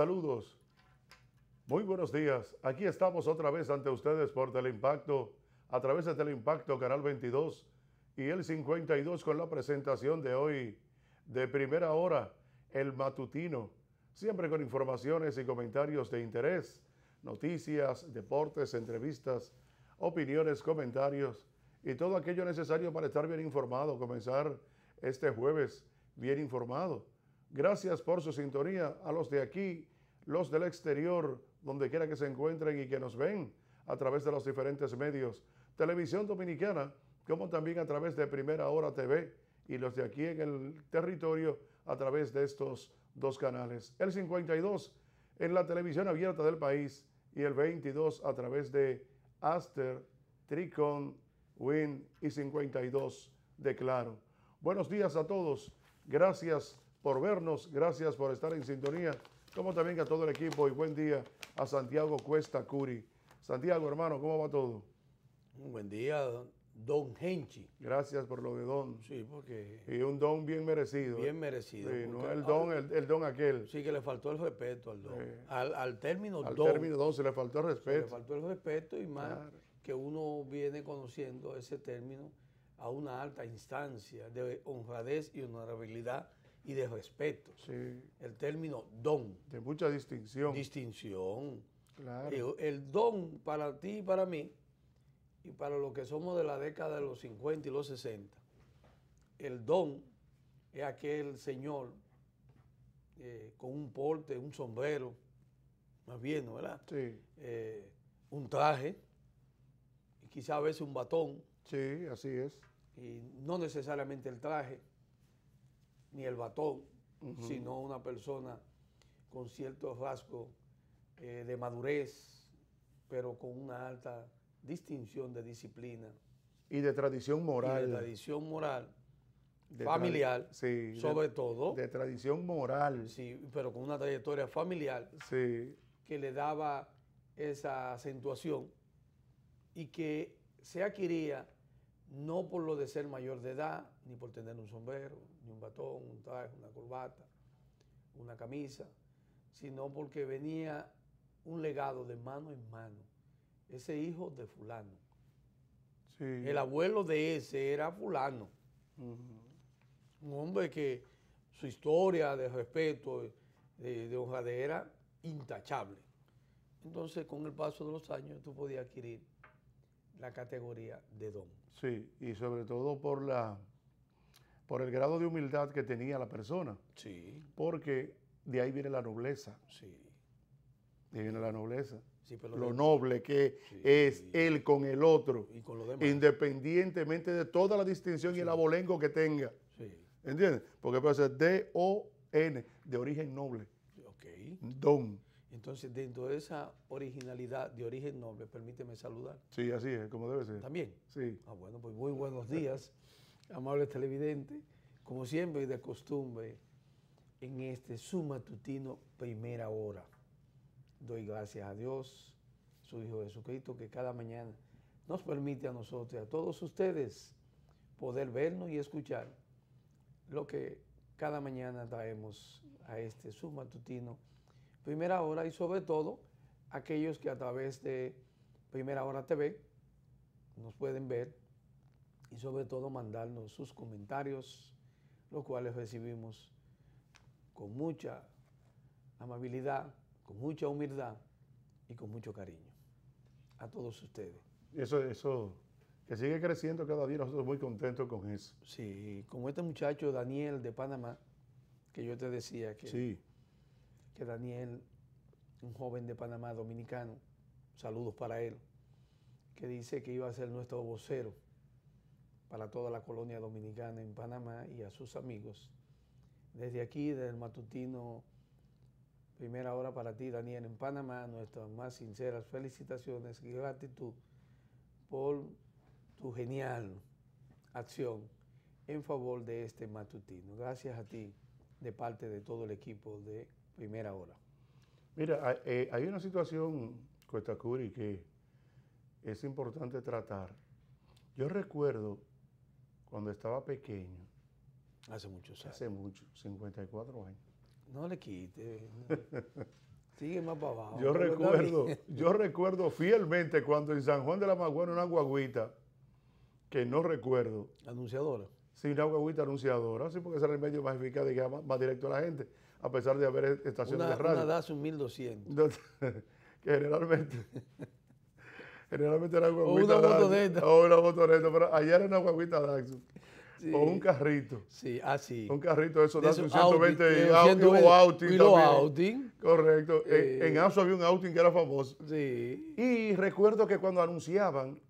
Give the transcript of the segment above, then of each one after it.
Saludos. Muy buenos días. Aquí estamos otra vez ante ustedes por Teleimpacto, a través de Teleimpacto Canal 22 y el 52 con la presentación de hoy de Primera Hora, el matutino, siempre con informaciones y comentarios de interés, noticias, deportes, entrevistas, opiniones, comentarios y todo aquello necesario para estar bien informado, comenzar este jueves bien informado. Gracias por su sintonía a los de aquí, los del exterior, donde quiera que se encuentren y que nos ven a través de los diferentes medios, Televisión Dominicana, como también a través de Primera Hora TV y los de aquí en el territorio a través de estos dos canales. El 52 en la televisión abierta del país y el 22 a través de Aster, Tricon, Win y 52 de Claro. Buenos días a todos. Gracias por vernos, gracias por estar en sintonía, como también a todo el equipo y buen día a Santiago Cuesta Curi. Santiago, hermano, ¿cómo va todo? Un buen día, don Henchi. Gracias por lo de don. Sí, porque... Y un don bien merecido. Bien merecido. Sí, no el don aquel. Sí, que le faltó el respeto al don. Al término al don. Al término don se le faltó el respeto. Se le faltó el respeto y más que uno viene conociendo ese término a una alta instancia de honradez y honorabilidad y de respeto. Sí. El término don. De mucha distinción. Distinción. Claro. El don para ti y para mí, y para los que somos de la década de los 50 y los 60, el don es aquel señor con un porte, un sombrero, más bien, ¿no? ¿Verdad? Sí. Un traje, y quizá a veces un batón. Sí, así es. Y no necesariamente el traje, ni el batón, sino una persona con ciertos rasgos de madurez, pero con una alta distinción de disciplina. Y de tradición moral. Y de tradición moral, familiar, sí, sobre todo. De tradición moral. Sí, pero con una trayectoria familiar. Sí. Que le daba esa acentuación y que se adquiría no por lo de ser mayor de edad, ni por tener un sombrero, ni un batón, un traje, una corbata, una camisa, sino porque venía un legado de mano en mano. Ese hijo de fulano. Sí. El abuelo de ese era fulano. Un hombre que su historia de respeto, de honradez era intachable. Entonces, con el paso de los años, tú podías adquirir la categoría de don. Sí, y sobre todo por el grado de humildad que tenía la persona. Sí. Porque de ahí viene la nobleza. Sí. De ahí viene la nobleza. Sí, pero lo noble que es él con el otro, y con lo demás, independientemente de toda la distinción y el abolengo que tenga. Sí. ¿Entiendes? Porque puede ser D-O-N, de origen noble. Ok. Don. Entonces, dentro de esa originalidad de origen noble, permíteme saludar. Sí, así es, como debe ser. ¿También? Sí. Ah, bueno, pues muy buenos días, amables televidentes. Como siempre y de costumbre, en este su matutino Primera Hora. Doy gracias a Dios, su Hijo Jesucristo, que cada mañana nos permite a nosotros y a todos ustedes poder vernos y escuchar lo que cada mañana traemos a este su matutino Primera Hora, y sobre todo aquellos que a través de Primera Hora TV nos pueden ver y sobre todo mandarnos sus comentarios, los cuales recibimos con mucha amabilidad, con mucha humildad y con mucho cariño. A todos ustedes. Eso, que sigue creciendo cada día, nosotros muy contentos con eso. Sí, como este muchacho Daniel de Panamá, que yo te decía que, sí, que Daniel, un joven de Panamá dominicano, saludos para él, que dice que iba a ser nuestro vocero para toda la colonia dominicana en Panamá y a sus amigos. Desde aquí, desde el matutino Primera Hora para ti, Daniel, en Panamá, nuestras más sinceras felicitaciones y gratitud por tu genial acción en favor de este matutino. Gracias a ti, de parte de todo el equipo de Primera Hora. Mira, hay una situación, Cuesta Curi, que es importante tratar. Yo recuerdo cuando estaba pequeño. Hace muchos años. Hace mucho, 54 años. No le quite. No. Sigue más para abajo. Yo recuerdo fielmente cuando en San Juan de la Maguana una guaguita, que no recuerdo. Anunciadora. Sí, una guaguita anunciadora, sí, porque ese era el medio más eficaz, digamos, más directo a la gente, a pesar de haber estaciones de radio. Una Datsun 1200. Entonces, que generalmente era O guaguita una Datsun, motoneta. o una motoneta, pero allá era una guaguita Datsun. Sí. O un carrito. Sí, así. Un carrito de esos De Datsun esos 120 outing, o outing y los también. outing. Correcto. En ASO había un outing que era famoso. Sí. Y recuerdo que cuando anunciaban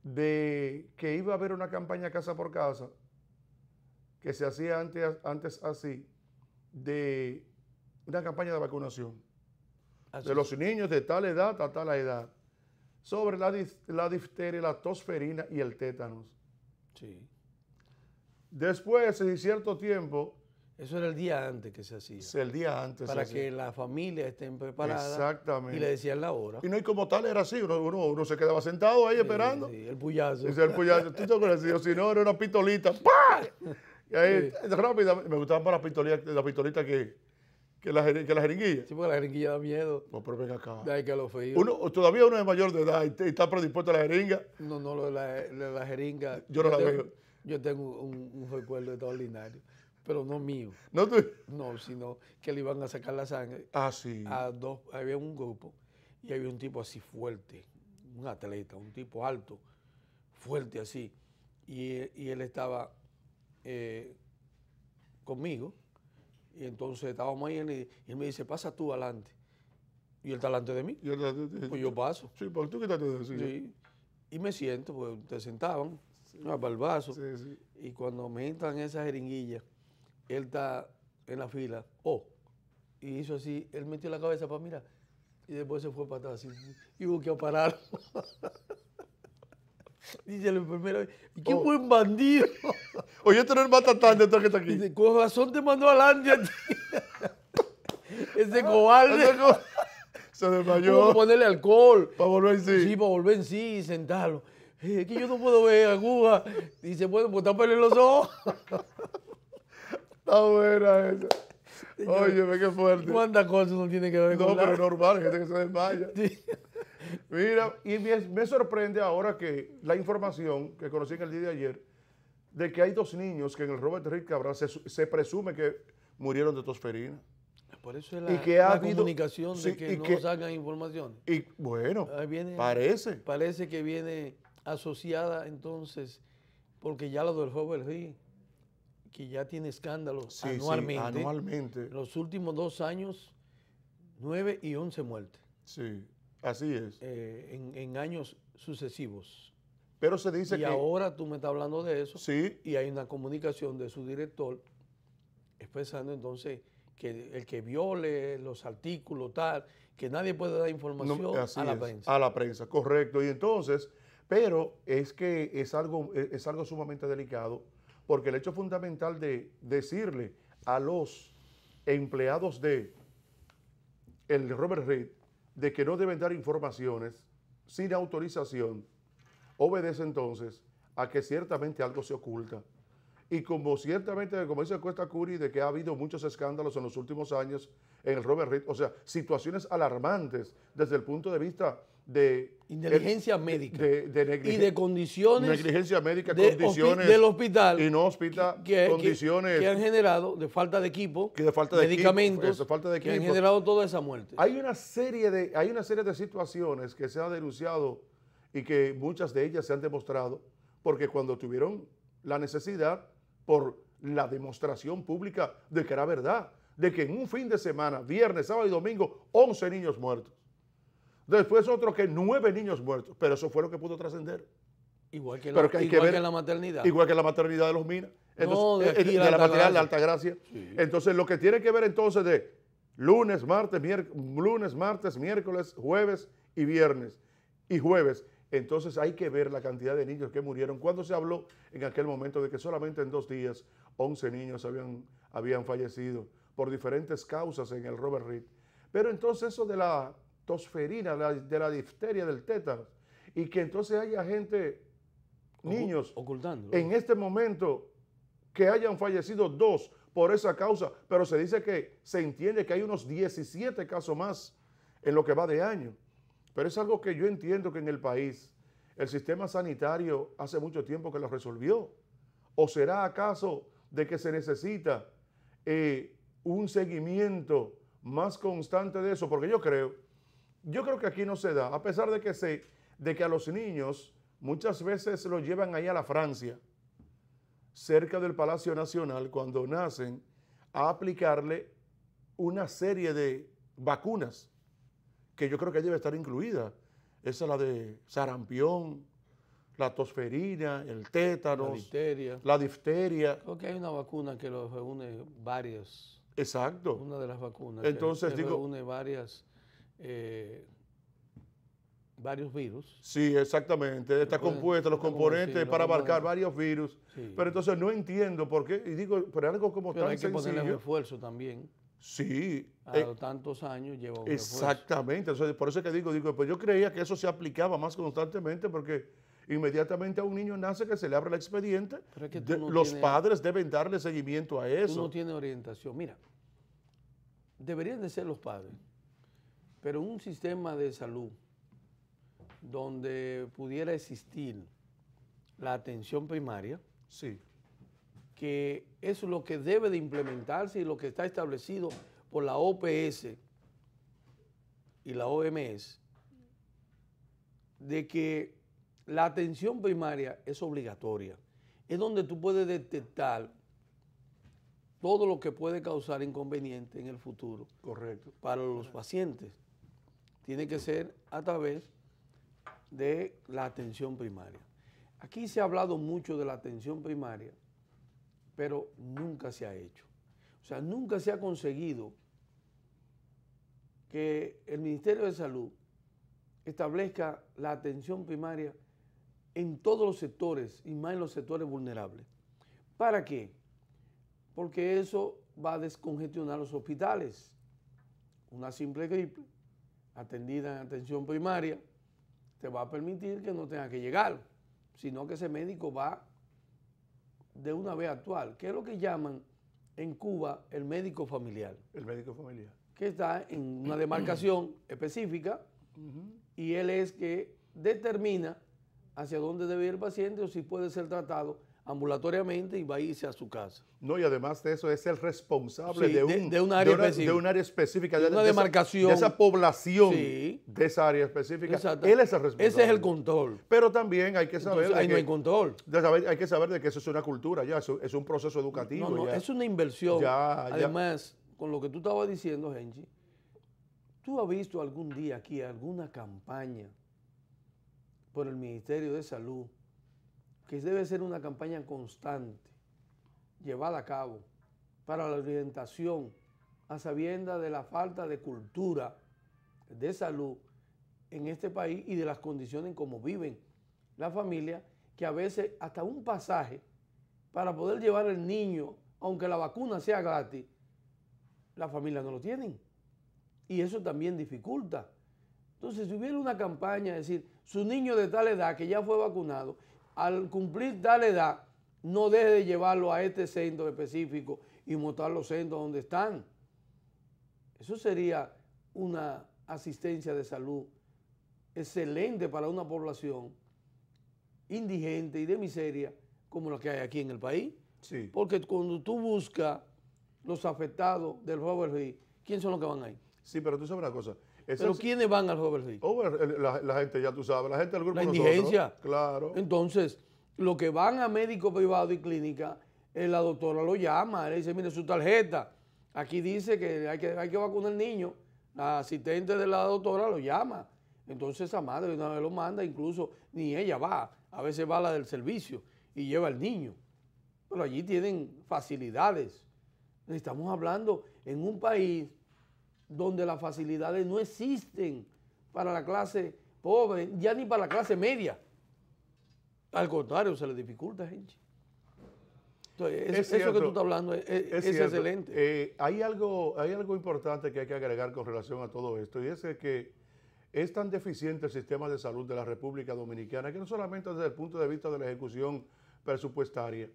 de que iba a haber una campaña casa por casa, que se hacía antes así, de una campaña de vacunación Así de los niños de tal edad a tal edad, sobre la difteria, la tosferina y el tétanos. Sí. Después, en cierto tiempo, Eso era el día antes que se hacía. el día antes. Para se que hacía. la familia estén preparadas. Exactamente. Y le decían la hora. Y no, y como tal era así, uno se quedaba sentado ahí esperando. Sí, el puyazo. Dice el puyazo, ¿tú te acuerdas? Si no, era una pistolita. ¡Pah! Y ahí, rápida, me gustaban más las pistolitas que la jeringuilla. Sí, porque la jeringuilla da miedo. No, pero ven acá. De ahí que lo feo. Todavía uno es mayor de edad y está predispuesto a la jeringa. No, lo de la jeringa. Yo no la veo. Yo tengo un recuerdo extraordinario, pero no mío. ¿No tú? No, sino que le iban a sacar la sangre Ah, sí. había un grupo y había un tipo así fuerte, un atleta, un tipo alto, fuerte así. Y él estaba conmigo y entonces estábamos ahí y él me dice, pasa tú adelante. Y él está delante de mí. Pues yo paso. Sí, porque tú quítate de eso. Sí. Y me siento, pues te sentaban, para el vaso. Sí, sí. Y cuando me entran esas jeringuillas, él está en la fila, y hizo así, él metió la cabeza para mirar, y después se fue para atrás, y hubo que parar. Dice el enfermero, ¿y qué buen bandido? Oye, este no es el matatán de todo que está aquí. Dice, con razón te mandó adelante a ti. Ese cobarde. Se Tuvo desmayó. que ponerle alcohol. Para volver sí. Sí, para volver en sí y sentarlo. Es que yo no puedo ver aguja. Dice, bueno, pues tápale los ojos. Está buena esa. Oye, qué fuerte. ¿Cuántas cosas uno tiene que ver con No, la- pero es normal, hay gente que se desmaya. Sí. Mira, y me sorprende ahora que la información que conocí en el día de ayer, de que hay 2 niños que en el Robert Reed Cabral se presume que murieron de tosferina. Por eso es Y que ha la habido- comunicación sí, de que y no que- sacan información. Y bueno, Ahí viene- parece. Parece que viene asociada entonces, porque ya lo del Robert Reed, que ya tiene escándalos Sí, anualmente. sí, anualmente. En los últimos 2 años, 9 y 11 muertes Sí, así es. en años sucesivos. Pero se dice Y que ahora tú me estás hablando de eso. sí, Y hay una comunicación de su director expresando entonces que el que viole los artículos, tal, que nadie puede dar información no, así a la es, prensa. a la prensa, correcto. Y entonces, pero es que es algo sumamente delicado, porque el hecho fundamental de decirle a los empleados de el Robert Reed de que no deben dar informaciones sin autorización, obedece entonces a que ciertamente algo se oculta. Y como ciertamente, como dice Cuesta Curi, de que ha habido muchos escándalos en los últimos años en el Robert Reed, o sea, situaciones alarmantes desde el punto de vista de Inteligencia médica de y de condiciones negligencia médica, de condiciones del hospital inhóspitas, que condiciones han generado de falta de equipo, que de falta de medicamentos, equipo, de falta de que han equipo. generado toda esa muerte. Hay una serie de situaciones que se han denunciado y que muchas de ellas se han demostrado porque cuando tuvieron la necesidad por la demostración pública de que era verdad, de que en un fin de semana, viernes, sábado y domingo, 11 niños muertos. Después otro que 9 niños muertos, pero eso fue lo que pudo trascender. Igual que, Pero que hay que ver- en la maternidad. Igual que la maternidad de los Minas. No, de aquí, de la la Altagracia. maternidad de la Altagracia. Sí. Entonces, lo que tiene que ver entonces de lunes, martes, miércoles, jueves y viernes y jueves. Entonces hay que ver la cantidad de niños que murieron. Cuando se habló en aquel momento de que solamente en 2 días 11 niños habían fallecido por diferentes causas en el Robert Reed. Pero entonces eso de la tosferina, de la difteria, del tétanos, y que entonces haya niños, ocultando. en este momento que hayan fallecido 2 por esa causa, pero se dice que se entiende que hay unos 17 casos más en lo que va de año. Pero es algo que yo entiendo que en el país el sistema sanitario hace mucho tiempo que lo resolvió. ¿O será acaso de que se necesita un seguimiento más constante de eso? Porque yo creo que aquí no se da, a pesar de que a los niños muchas veces los llevan ahí a la Francia, cerca del Palacio Nacional, cuando nacen, a aplicarle una serie de vacunas que yo creo que debe estar incluida. Esa es la de sarampión, la tosferina, el tétanos, la difteria. Creo que hay una vacuna que los reúne varios. Exacto. Una de las vacunas. Entonces que reúne varios virus. Sí, exactamente. Está compuesta, los componentes para abarcar varios virus. Sí. Pero entonces no entiendo por qué. Y digo, pero algo como tan sencillo. Pero hay que ponerle refuerzo también. Sí. A tantos años lleva un exactamente. Entonces, por eso es que digo, pues yo creía que eso se aplicaba más constantemente porque inmediatamente a un niño nace que se le abre el expediente. Pero es que los padres deben darle seguimiento a eso. Tú no tienes orientación. Mira, deberían de ser los padres, pero un sistema de salud donde pudiera existir la atención primaria, sí, que eso es lo que debe de implementarse y lo que está establecido por la OPS y la OMS, de que la atención primaria es obligatoria. Es donde tú puedes detectar todo lo que puede causar inconveniente en el futuro. Correcto. Para los pacientes. Tiene que ser a través de la atención primaria. Aquí se ha hablado mucho de la atención primaria, pero nunca se ha hecho. O sea, nunca se ha conseguido que el Ministerio de Salud establezca la atención primaria en todos los sectores y más en los sectores vulnerables. ¿Para qué? Porque eso va a descongestionar los hospitales. Una simple gripe atendida en atención primaria te va a permitir que no tenga que llegar, sino que ese médico va de una vez a actuar, que es lo que llaman en Cuba el médico familiar. El médico familiar. Que está en una demarcación específica y él es que determina hacia dónde debe ir el paciente o si puede ser tratado ambulatoriamente y va a irse a su casa. No, y además de eso es el responsable de un área específica. De un área específica, de una demarcación. De esa población, sí, de esa área específica. Él es el responsable. Ese es el control. Pero también hay que saber... Entonces, ahí no hay control. Hay que saber de que eso es una cultura, ya es un proceso educativo. No, ya. Es una inversión. Además, con lo que tú estabas diciendo, Genchi, ¿tú has visto algún día aquí alguna campaña por el Ministerio de Salud, que debe ser una campaña constante, llevada a cabo, para la orientación a sabiendas de la falta de cultura de salud en este país y de las condiciones en cómo viven las familias, que a veces hasta un pasaje para poder llevar al niño, aunque la vacuna sea gratis, las familias no lo tienen? Y eso también dificulta. Entonces, si hubiera una campaña, es decir, su niño de tal edad que ya fue vacunado, al cumplir tal edad, no deje de llevarlo a este centro específico y montar los centros donde están. Eso sería una asistencia de salud excelente para una población indigente y de miseria como la que hay aquí en el país. Sí. Porque cuando tú buscas los afectados del Robert Reed, ¿quiénes son los que van ahí? Sí, pero tú sabes una cosa. ¿Pero quiénes van al Robert Reed? La gente, ya tú sabes, la gente del grupo de nosotros. La indigencia. Claro. Entonces, los que van a médico privado y clínica, la doctora lo llama, le dice, mire, su tarjeta, aquí dice que hay que vacunar al niño. La asistente de la doctora lo llama. Entonces esa madre una vez lo manda, incluso ni ella va, a veces va la del servicio y lleva al niño. Pero allí tienen facilidades. Estamos hablando en un país donde las facilidades no existen para la clase pobre, ya ni para la clase media. Al contrario, se le dificulta, gente. Entonces, eso que tú estás hablando es excelente. Hay algo importante que hay que agregar con relación a todo esto, y es que es tan deficiente el sistema de salud de la República Dominicana que no solamente desde el punto de vista de la ejecución presupuestaria,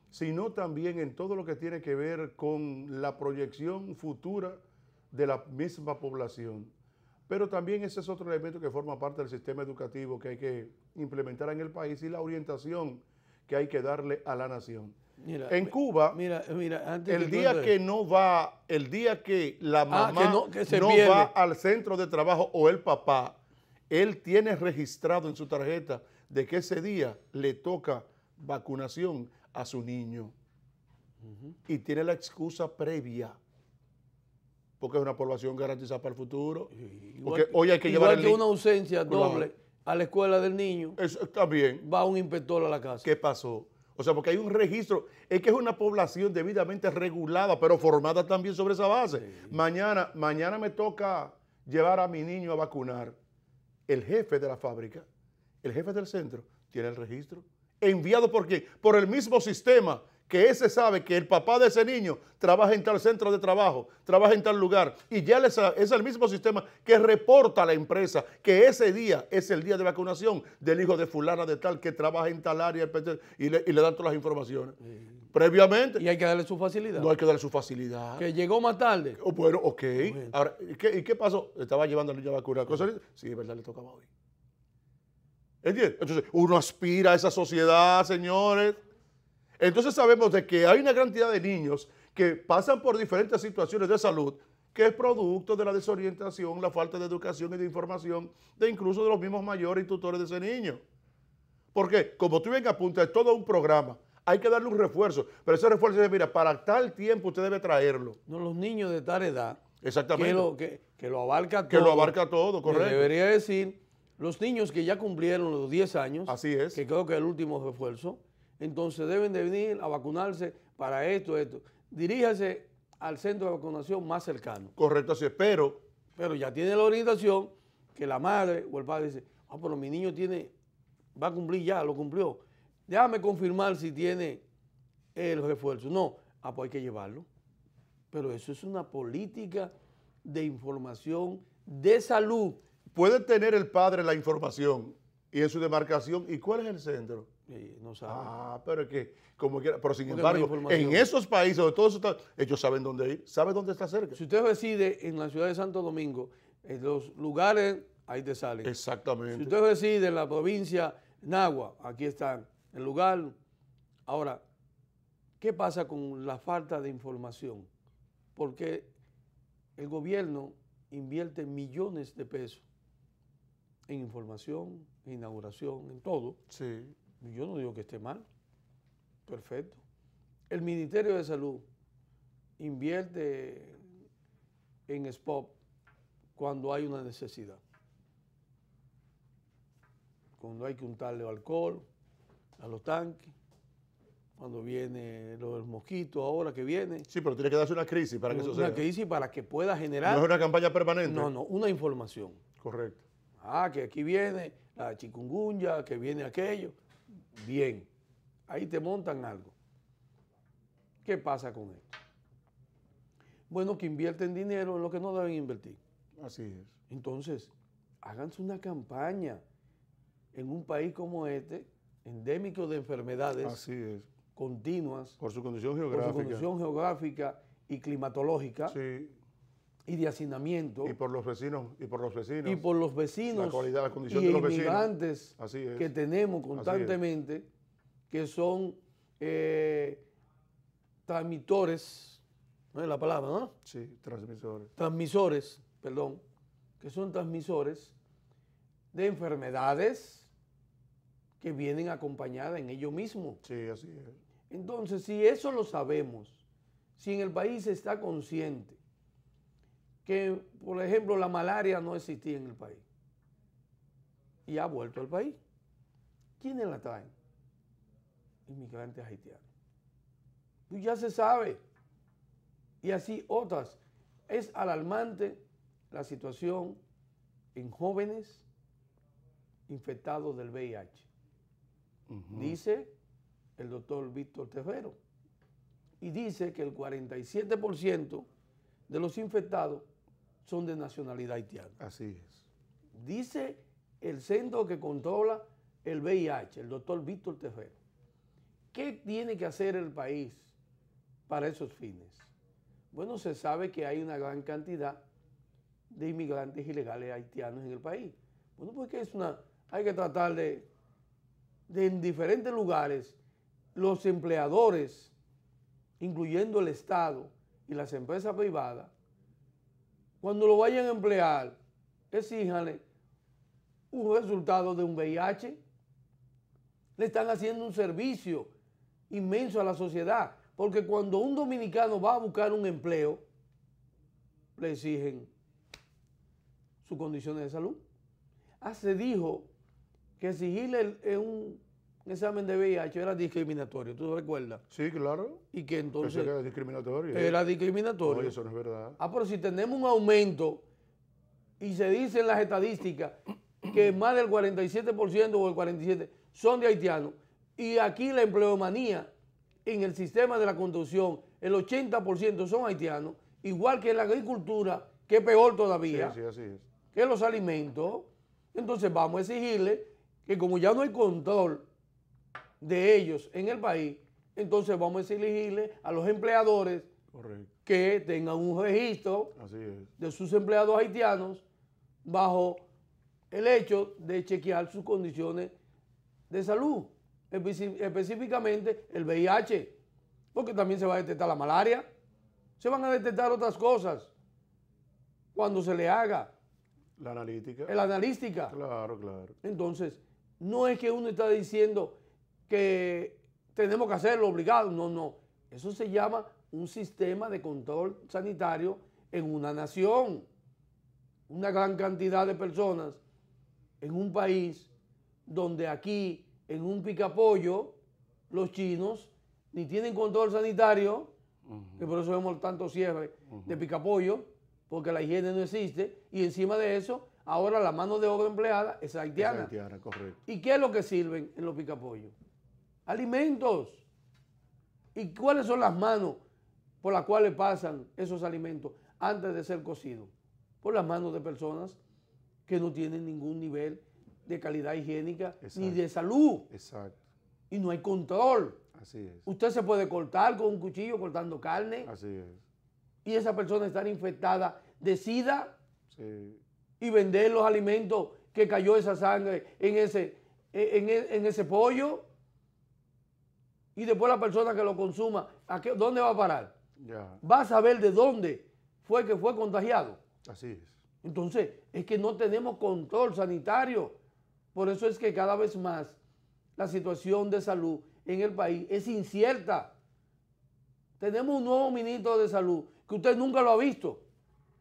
sino también en todo lo que tiene que ver con la proyección futura de la misma población. Pero también ese es otro elemento que forma parte del sistema educativo que hay que implementar en el país y la orientación que hay que darle a la nación. Mira, En Cuba, mira, antes el día que no va, el día que la mamá que no pierde. va al centro de trabajo o el papá, él tiene registrado en su tarjeta de que ese día le toca vacunación a su niño. Y tiene la excusa previa, porque es una población garantizada para el futuro. Porque hoy hay que llevar igual que una ausencia doble a la escuela del niño, eso está bien. va un inspector a la casa. ¿Qué pasó? O sea, porque hay un registro, es que es una población debidamente regulada, pero formada también sobre esa base. Sí. Mañana me toca llevar a mi niño a vacunar. El jefe de la fábrica, el jefe del centro, tiene el registro. ¿Enviado por quién? Por el mismo sistema que ese sabe que el papá de ese niño trabaja en tal centro de trabajo, trabaja en tal lugar, y ya es el mismo sistema que reporta a la empresa que ese día es el día de vacunación del hijo de fulana de tal que trabaja en tal área y le dan todas las informaciones. Previamente. Y hay que darle su facilidad. No hay que darle su facilidad. Que llegó más tarde. Bueno, ok. Bueno. Ahora, ¿y qué pasó? Estaba llevando al niño a vacunar. Sí, es verdad, le tocaba hoy. ¿Entiendes? Entonces, uno aspira a esa sociedad, señores. Entonces sabemos de que hay una gran cantidad de niños que pasan por diferentes situaciones de salud que es producto de la desorientación, la falta de educación y de información de incluso de los mismos mayores y tutores de ese niño. Porque como tú bien apuntas, es todo un programa. Hay que darle un refuerzo, pero ese refuerzo es, mira, para tal tiempo usted debe traerlo. No, los niños de tal edad. Exactamente. Que lo abarca todo. Que lo abarca todo, correcto. Debería decir, los niños que ya cumplieron los 10 años. Así es. Que creo que es el último refuerzo. Entonces deben de venir a vacunarse para esto. Diríjase al centro de vacunación más cercano. Correcto, así es, pero ya tiene la orientación que la madre o el padre dice, pero mi niño va a cumplir ya, lo cumplió. Déjame confirmar si tiene el refuerzo. No, pues hay que llevarlo. Pero eso es una política de información de salud. Puede tener el padre la información y en su demarcación. ¿Y cuál es el centro? No sabe. Pero es que, como quiera, pero sin embargo, en esos países donde todo eso está, ellos saben dónde ir, saben dónde está cerca. Si usted reside en la ciudad de Santo Domingo, en los lugares, ahí te salen. Exactamente. Si usted reside en la provincia Nagua, aquí están, el lugar. Ahora, ¿qué pasa con la falta de información? Porque el gobierno invierte millones de pesos en información, en inauguración, en todo. Sí. Yo no digo que esté mal. Perfecto. El Ministerio de Salud invierte en spot cuando hay una necesidad. Cuando hay que untarle alcohol a los tanques, cuando viene lo del mosquito ahora que viene. Sí, pero tiene que darse una crisis para que eso sea. Una crisis para que pueda generar. No es una campaña permanente. No, una información. Correcto. Que aquí viene la chikungunya, que viene aquello. Bien, ahí te montan algo. ¿Qué pasa con esto? Bueno, que invierten dinero en lo que no deben invertir. Así es. Entonces, háganse una campaña en un país como este, endémico de enfermedades. Así es. Continuas. Por su condición geográfica. Por su condición geográfica y climatológica. Sí. Y de hacinamiento. Y por los vecinos. Y por los vecinos. La calidad, la condición y de los vecinos. Inmigrantes que tenemos constantemente, que son transmitores, no es la palabra, ¿no? Sí, transmisores. Transmisores, perdón, que son transmisores de enfermedades que vienen acompañadas en ellos mismos. Sí, así es. Entonces, si eso lo sabemos, si en el país se está consciente que, por ejemplo, la malaria no existía en el país y ha vuelto al país, ¿quiénes la traen? Inmigrantes haitianos. Pues ya se sabe. Y así otras. Es alarmante la situación en jóvenes infectados del VIH. Dice el doctor Víctor Terrero. Y dice que el 47% de los infectados son de nacionalidad haitiana. Así es. Dice el centro que controla el VIH, el doctor Víctor Terrero. ¿Qué tiene que hacer el país para esos fines? Bueno, se sabe que hay una gran cantidad de inmigrantes ilegales haitianos en el país. Bueno, porque hay que tratar de en diferentes lugares, los empleadores, incluyendo el Estado y las empresas privadas, cuando lo vayan a emplear, exíjanle un resultado de un VIH. Le están haciendo un servicio inmenso a la sociedad, porque cuando un dominicano va a buscar un empleo, le exigen sus condiciones de salud. Se dijo que exigirle un examen de VIH era discriminatorio, ¿tú recuerdas? Sí, claro. Y que entonces Pensé que era discriminatorio. era discriminatorio. No, eso no es verdad. Pero si tenemos un aumento y se dice en las estadísticas que más del 47% o el 47% son de haitianos, y aquí la empleomanía en el sistema de la construcción, el 80% son haitianos, igual que en la agricultura, que es peor todavía, Sí, así es. que los alimentos. Entonces vamos a exigirle que como ya no hay control de ellos en el país, entonces vamos a exigirle a los empleadores que tengan un registro de sus empleados haitianos bajo el hecho de chequear sus condiciones de salud, específicamente el VIH, porque también se va a detectar la malaria, se van a detectar otras cosas cuando se le haga la analítica. La analítica. Claro, claro. Entonces, no es que uno está diciendo que tenemos que hacerlo obligado, no. Eso se llama un sistema de control sanitario en una nación. Una gran cantidad de personas en un país donde aquí, en un picapollo, los chinos ni tienen control sanitario, que por eso vemos tanto cierre de picapollo, porque la higiene no existe, y encima de eso, ahora la mano de obra empleada es haitiana. Es haitiana, correcto. ¿Y qué es lo que sirven en los picapollos? Alimentos. ¿Y cuáles son las manos por las cuales pasan esos alimentos antes de ser cocidos? Por las manos de personas que no tienen ningún nivel de calidad higiénica ni de salud. Exacto. Y no hay control. Así es. Usted se puede cortar con un cuchillo cortando carne. Así es. Y esa persona está infectada de SIDA. Sí. Y vender los alimentos que cayó esa sangre en ese pollo. Y después la persona que lo consuma, ¿dónde va a parar? Ya. Va a saber de dónde fue que fue contagiado. Así es. Entonces, es que no tenemos control sanitario. Por eso es que cada vez más la situación de salud en el país es incierta. Tenemos un nuevo ministro de salud que usted nunca lo ha visto,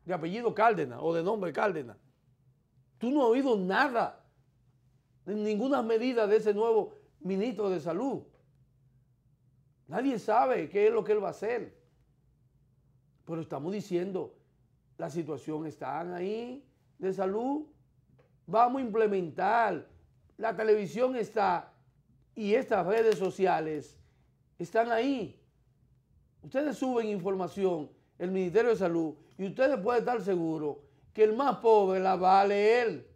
de apellido Cárdenas o de nombre Cárdenas. Tú no has oído nada, de ninguna medida de ese nuevo ministro de salud. Nadie sabe qué es lo que él va a hacer. Pero estamos diciendo, la situación está ahí de salud. Vamos a implementar. La televisión está y estas redes sociales están ahí. Ustedes suben información, el Ministerio de Salud, y ustedes pueden estar seguros que el más pobre la va a leer.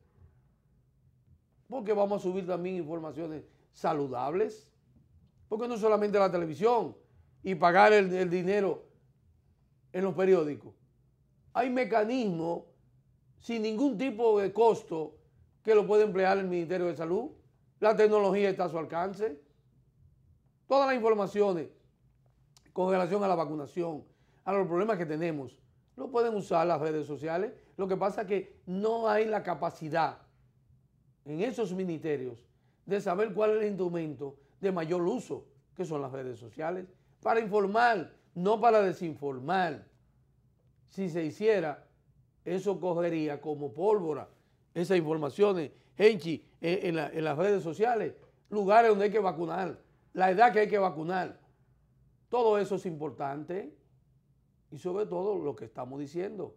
Porque vamos a subir también informaciones saludables. Porque no solamente la televisión y pagar el dinero en los periódicos. Hay mecanismos sin ningún tipo de costo que lo puede emplear el Ministerio de Salud. La tecnología está a su alcance. Todas las informaciones con relación a la vacunación, a los problemas que tenemos, lo pueden usar las redes sociales. Lo que pasa es que no hay la capacidad en esos ministerios de saber cuál es el instrumento de mayor uso, que son las redes sociales, para informar, no para desinformar. Si se hiciera, eso cogería como pólvora esas informaciones, Henchi, en las redes sociales, lugares donde hay que vacunar, la edad que hay que vacunar. Todo eso es importante y sobre todo lo que estamos diciendo.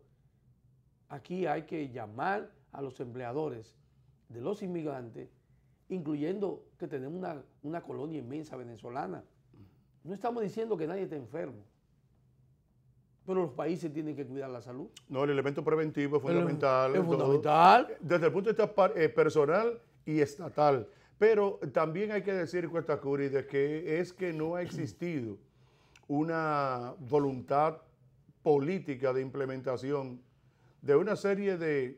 Aquí hay que llamar a los empleadores de los inmigrantes, incluyendo que tenemos una colonia inmensa venezolana. No estamos diciendo que nadie esté enfermo, pero los países tienen que cuidar la salud. No, el elemento preventivo es fundamental. Es fundamental. Desde el punto de vista personal y estatal. Pero también hay que decir, Cuesta Curi, de que es que no ha existido una voluntad política de implementación de una serie de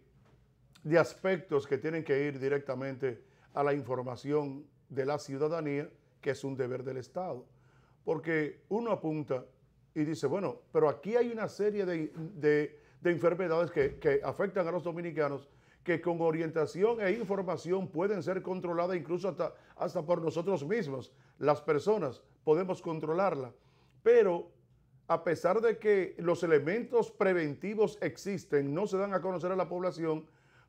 aspectos que tienen que ir directamente a la información de la ciudadanía, que es un deber del Estado. Porque uno apunta y dice, bueno, pero aquí hay una serie de enfermedades que afectan a los dominicanos que con orientación e información pueden ser controladas incluso hasta por nosotros mismos. Las personas podemos controlarla. Pero a pesar de que los elementos preventivos existen, no se dan a conocer a la población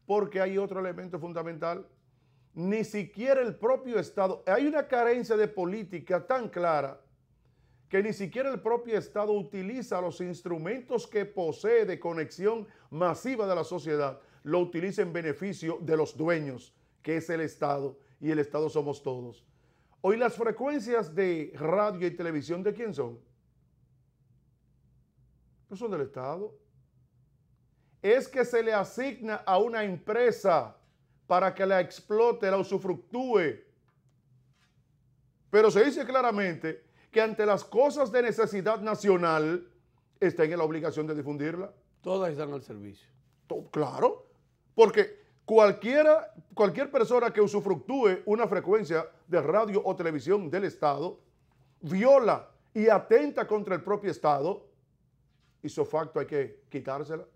porque hay otro elemento fundamental. Ni siquiera el propio Estado, hay una carencia de política tan clara que ni siquiera el propio Estado utiliza los instrumentos que posee de conexión masiva de la sociedad, lo utiliza en beneficio de los dueños, que es el Estado, y el Estado somos todos. Hoy las frecuencias de radio y televisión, ¿de quién son? No son del Estado. Es que se le asigna a una empresa para que la explote, la usufructúe. Pero se dice claramente que ante las cosas de necesidad nacional estén en la obligación de difundirla. Todas están al servicio. Claro, porque cualquier persona que usufructúe una frecuencia de radio o televisión del Estado viola y atenta contra el propio Estado, ipso facto hay que quitársela,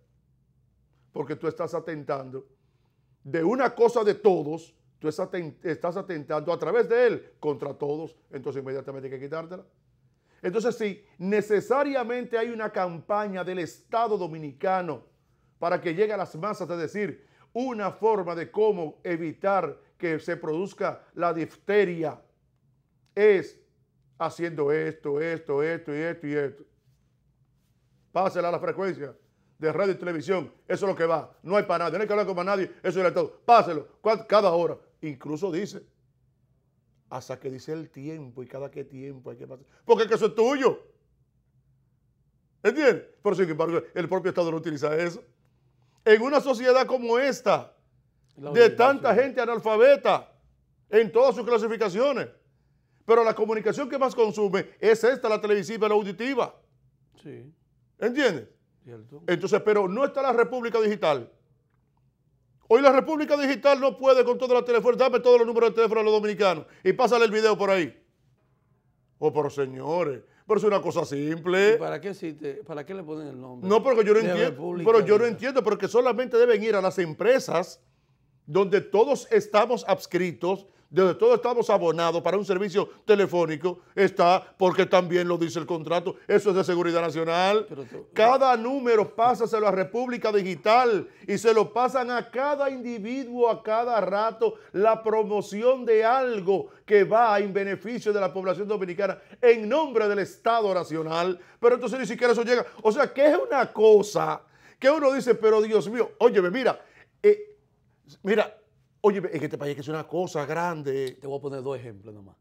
porque tú estás atentando de una cosa de todos, tú estás atentando a través de él contra todos, entonces inmediatamente hay que quitártela. Entonces, si necesariamente hay una campaña del Estado dominicano para que llegue a las masas, es decir, una forma de cómo evitar que se produzca la difteria, es haciendo esto y esto. Pásela a la frecuencia de radio y televisión, eso es lo que va, no hay para nadie, no hay que hablar con más nadie, eso es todo, páselo, cada hora, incluso dice, hasta que dice el tiempo y cada qué tiempo hay que pasar, porque es que eso es tuyo, ¿entiendes? Pero sin embargo, el propio Estado no utiliza eso. En una sociedad como esta, de tanta gente analfabeta, en todas sus clasificaciones, pero la comunicación que más consume es esta, la televisiva y la auditiva. Sí. ¿Entiendes? Cierto. Entonces, pero no está la República Digital. Hoy la República Digital no puede con toda la teléfono, dame todos los números de teléfono a los dominicanos y pásale el video por ahí. Oh, pero señores, pero es una cosa simple. ¿Y para qué le ponen el nombre? No, porque yo no entiendo. Pero yo no entiendo, porque solamente deben ir a las empresas donde todos estamos adscritos, donde todos estamos abonados para un servicio telefónico, está porque también lo dice el contrato, eso es de seguridad nacional. Cada número pásaselo a República Digital y se lo pasan a cada individuo a cada rato, la promoción de algo que va en beneficio de la población dominicana en nombre del Estado Nacional, pero entonces ni siquiera eso llega. O sea, que es una cosa que uno dice, pero Dios mío, óyeme, mira, oye, es que este país es una cosa grande. Te voy a poner 2 ejemplos nomás.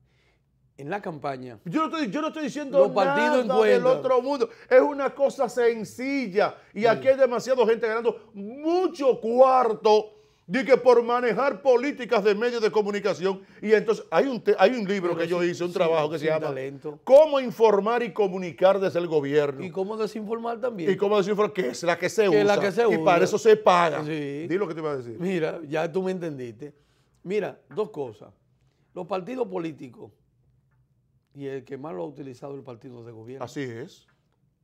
En la campaña. Yo no estoy diciendo nada del otro mundo. Es una cosa sencilla. Y aquí hay demasiada gente ganando mucho cuarto de que por manejar políticas de medios de comunicación. Y entonces hay un libro que yo hice, un trabajo que se llama Cómo informar y comunicar desde el gobierno. Y cómo desinformar también. Y cómo desinformar, que es la que se usa. La que se usa. Y para eso se paga. Sí. Di lo que te iba a decir. Mira, ya tú me entendiste. Mira, 2 cosas. Los partidos políticos, y el que más lo ha utilizado el partido de gobierno. Así es.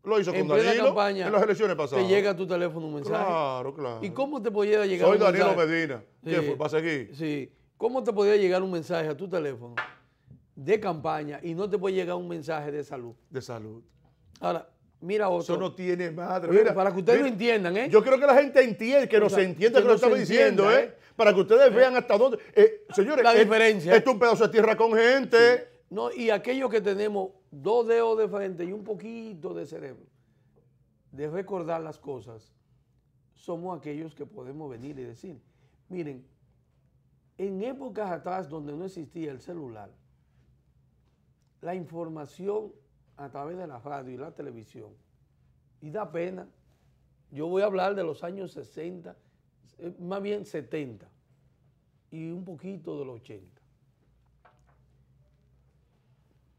Lo hizo con Danilo campaña, en las elecciones pasadas. Te llega a tu teléfono un mensaje. Claro. ¿Y cómo te podía llegar un mensaje? Soy Danilo Medina. ¿Qué fue? ¿Vas aquí? Sí. ¿Cómo te podía llegar un mensaje a tu teléfono de campaña y no te puede llegar un mensaje de salud? De salud. Ahora, mira otro. Eso no tiene madre. Mira, para que ustedes lo entiendan, ¿eh? Yo creo que la gente entiende, que nos entienda que lo estamos diciendo, ¿eh? Para que ustedes vean hasta dónde. Señores, la diferencia. Esto es un pedazo de tierra con gente. Sí. No, y aquellos que tenemos 2 dedos de frente y un poquito de cerebro, de recordar las cosas, somos aquellos que podemos venir y decir, miren, en épocas atrás donde no existía el celular, la información a través de la radio y la televisión, y da pena, yo voy a hablar de los años 60, más bien 70, y un poquito de los 80.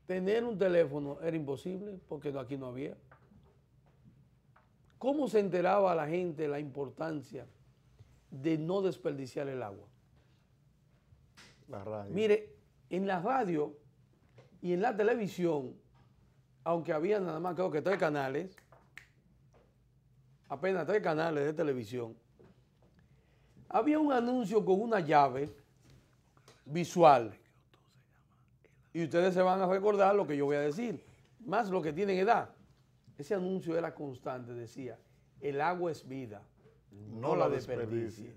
tener un teléfono era imposible porque aquí no había. ¿Cómo se enteraba la gente la importancia de no desperdiciar el agua? La radio. Mire, en la radio y en la televisión, aunque había nada más creo que 3 canales, apenas 3 canales de televisión, había un anuncio con una llave visual. Y ustedes se van a recordar lo que yo voy a decir, más los que tienen edad. Ese anuncio era constante, decía, el agua es vida, no la desperdicies.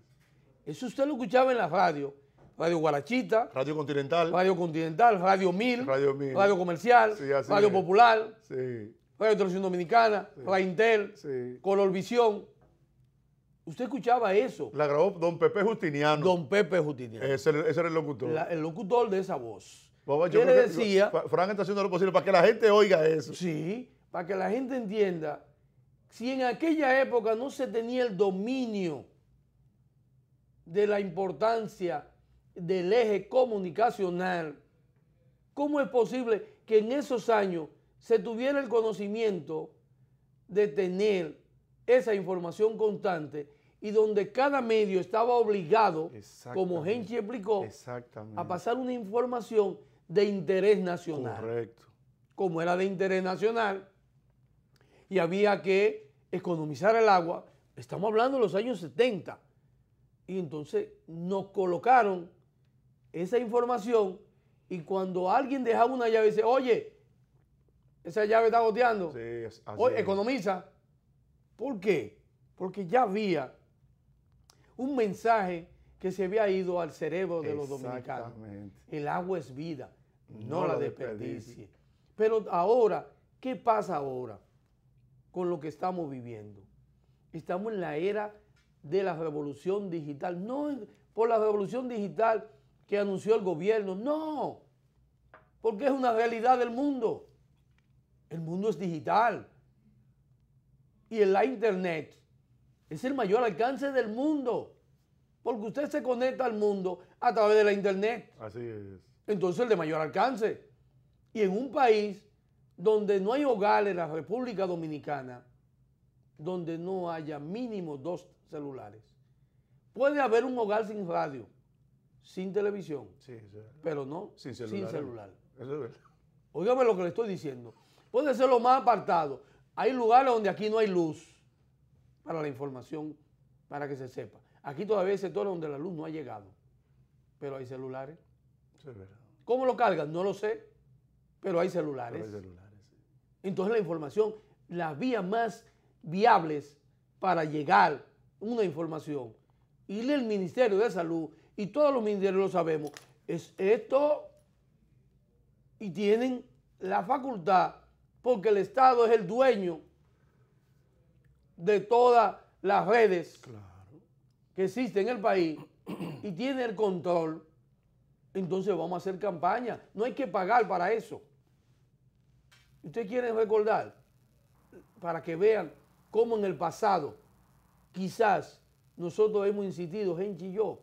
Eso usted lo escuchaba en la radio, Radio Guarachita, Radio Continental. Radio Continental, Radio 1000, Radio 1000. Radio Comercial, Sí, así Radio es. Popular, Sí, Radio Televisión Dominicana, Radio Intel, sí. Colorvisión. Usted escuchaba eso. La grabó don Pepe Justiniano. Don Pepe Justiniano, Ese era el locutor. el locutor de esa voz. Yo ¿Qué le creo que decía? Frank está haciendo lo posible para que la gente oiga eso. Sí, para que la gente entienda, si en aquella época no se tenía el dominio de la importancia del eje comunicacional, ¿cómo es posible que en esos años se tuviera el conocimiento de tener esa información constante y donde cada medio estaba obligado, como Genchi explicó, a pasar una información de interés nacional? Correcto. Como era de interés nacional y había que economizar el agua, estamos hablando de los años 70, y entonces nos colocaron esa información y cuando alguien dejaba una llave dice, oye, esa llave está goteando, Sí, así oye, es. economiza. ¿Por qué? Porque ya había un mensaje que se había ido al cerebro de los dominicanos. Exactamente. El agua es vida, no No la la desperdicie. desperdicie. Pero ahora, ¿qué pasa ahora con lo que estamos viviendo? Estamos en la era de la revolución digital. No por la revolución digital que anunció el gobierno, no. Porque es una realidad del mundo. El mundo es digital. Y en la internet es el mayor alcance del mundo. Porque usted se conecta al mundo a través de la internet. Así es. Entonces el de mayor alcance. Y en un país donde no hay hogar en la República Dominicana, donde no haya mínimo 2 celulares. Puede haber un hogar sin radio, sin televisión, Sí, sí. pero no Sin sin celular. celular. Eso es verdad. Óigame lo que le estoy diciendo. Puede ser lo más apartado. Hay lugares donde aquí no hay luz para la información, para que se sepa. Aquí todavía hay sectores donde la luz no ha llegado, pero hay celulares. Eso es verdad. ¿Cómo lo cargan? No lo sé, pero hay celulares. Pero hay celulares, sí. Entonces la información, las vías más viables para llegar una información, y el Ministerio de Salud y todos los ministerios lo sabemos, es esto, y tienen la facultad, porque el Estado es el dueño de todas las redes Claro. que existen en el país y tiene el control. Entonces vamos a hacer campaña, no hay que pagar para eso. ¿Ustedes quieren recordar? Para que vean cómo en el pasado quizás nosotros hemos insistido, Genchi y yo,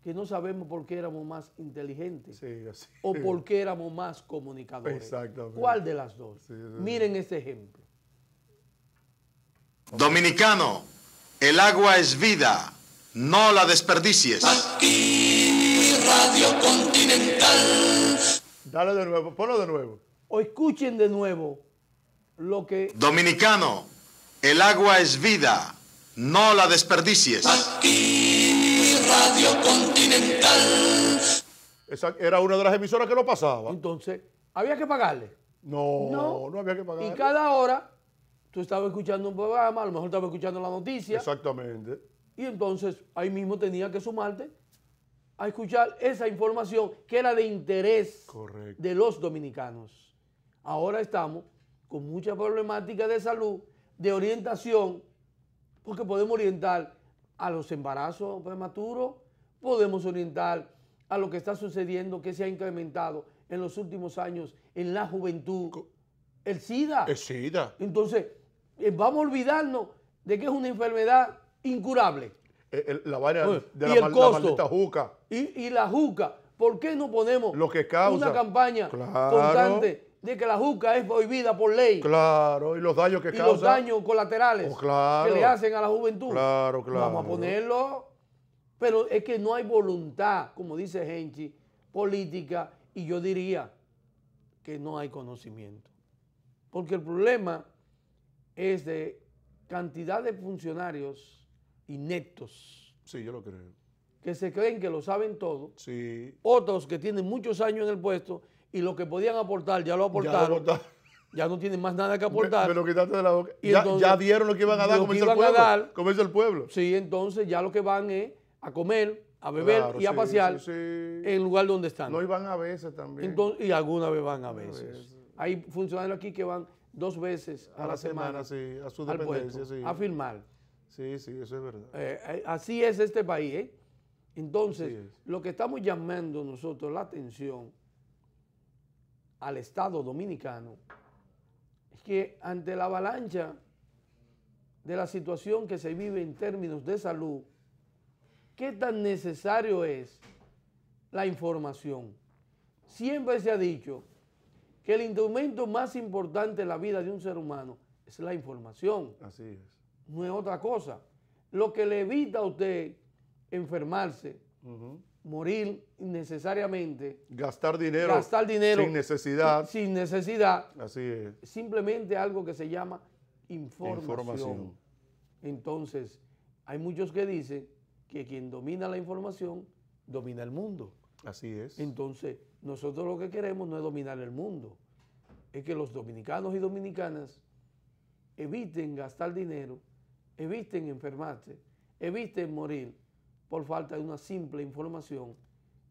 que no sabemos por qué éramos más inteligentes Sí, así. o por qué éramos más comunicadores. Exactamente. ¿Cuál de las dos? Sí, sí, Miren este ejemplo. Dominicano, el agua es vida, no la desperdicies. Aquí Radio Continental. Dale de nuevo, ponlo de nuevo. O escuchen de nuevo lo que Dominicano, el agua es vida, no la desperdicies. Aquí Radio Continental. Esa era una de las emisoras que lo pasaba. entonces había que pagarle. No había que pagar. Y cada hora tú estabas escuchando un programa, a lo mejor estabas escuchando la noticia, Exactamente. y entonces ahí mismo tenía que sumarte a escuchar esa información que era de interés Correcto. de los dominicanos. Ahora estamos con mucha problemática de salud, de orientación, porque podemos orientar a los embarazos prematuros, podemos orientar a lo que está sucediendo, que se ha incrementado en los últimos años en la juventud, el SIDA. Es SIDA. Entonces, vamos a olvidarnos de que es una enfermedad incurable. La vaina Oye, de y la, el la costo. maldita juca. Y la juca, ¿por qué no ponemos Lo que causa. una campaña Claro. constante de que la juca es prohibida por ley? Claro, y los daños que Y causa. los daños colaterales Oh, claro. que le hacen a la juventud. Claro, claro. Vamos a ponerlo. Pero es que no hay voluntad, como dice Henchi, política, y yo diría que no hay conocimiento. Porque el problema es de cantidad de funcionarios ineptos Sí, yo lo creo. que se creen que lo saben todo, Sí. otros que tienen muchos años en el puesto y lo que podían aportar ya lo Ya lo aportaron, aportaron. ya no tienen más nada que aportar. Me lo quitaste de la boca. Y Ya, entonces, ya dieron lo que iban a dar, lo como que dice el iban a pueblo. dar. Como dice el pueblo. Sí, entonces ya lo que van es a comer, a beber Claro, y a sí, pasear sí, sí. en el lugar donde están. No iban a veces también. Entonces, y alguna vez van a veces. Hay funcionarios aquí que van 2 veces a la semana sí, a su al dependencia, puesto, sí. a firmar. Sí, sí, eso es verdad. Así es este país, ¿eh? Entonces, Así es. lo que estamos llamando nosotros la atención al Estado dominicano es que ante la avalancha de la situación que se vive en términos de salud, ¿qué tan necesario es la información? Siempre se ha dicho que el instrumento más importante en la vida de un ser humano es la información, Así es. no es otra cosa. Lo que le evita a usted enfermarse, Ujú. morir innecesariamente, Gastar dinero. gastar dinero Sin necesidad. sin necesidad, Así es. simplemente algo que se llama información. Entonces, hay muchos que dicen que quien domina la información domina el mundo. Así es. Entonces, nosotros lo que queremos no es dominar el mundo, es que los dominicanos y dominicanas eviten gastar dinero, eviten enfermarse, eviten morir por falta de una simple información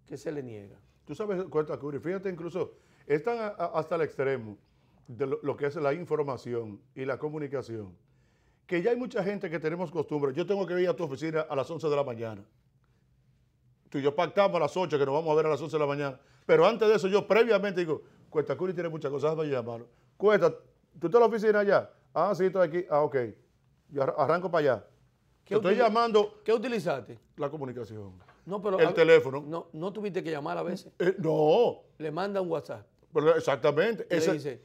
que se le niega. Tú sabes, Cuenta Curi, fíjate, incluso están hasta el extremo de lo que es la información y la comunicación, que ya hay mucha gente que tenemos costumbre. Yo tengo que ir a tu oficina a las 11 de la mañana. Tú y yo pactamos a las 8 que nos vamos a ver a las 11 de la mañana. Pero antes de eso, yo previamente digo, Cuenta Curi tiene muchas cosas, déjame llamarlo. Cuenta, ¿tú estás en la oficina ya? Ah, sí, estoy aquí. Ah, ok. Yo arranco para allá. Te estoy llamando ¿Qué utilizaste? la comunicación. No, pero El teléfono. No tuviste que llamar a veces. No, Le manda un WhatsApp pero exactamente. y le dice,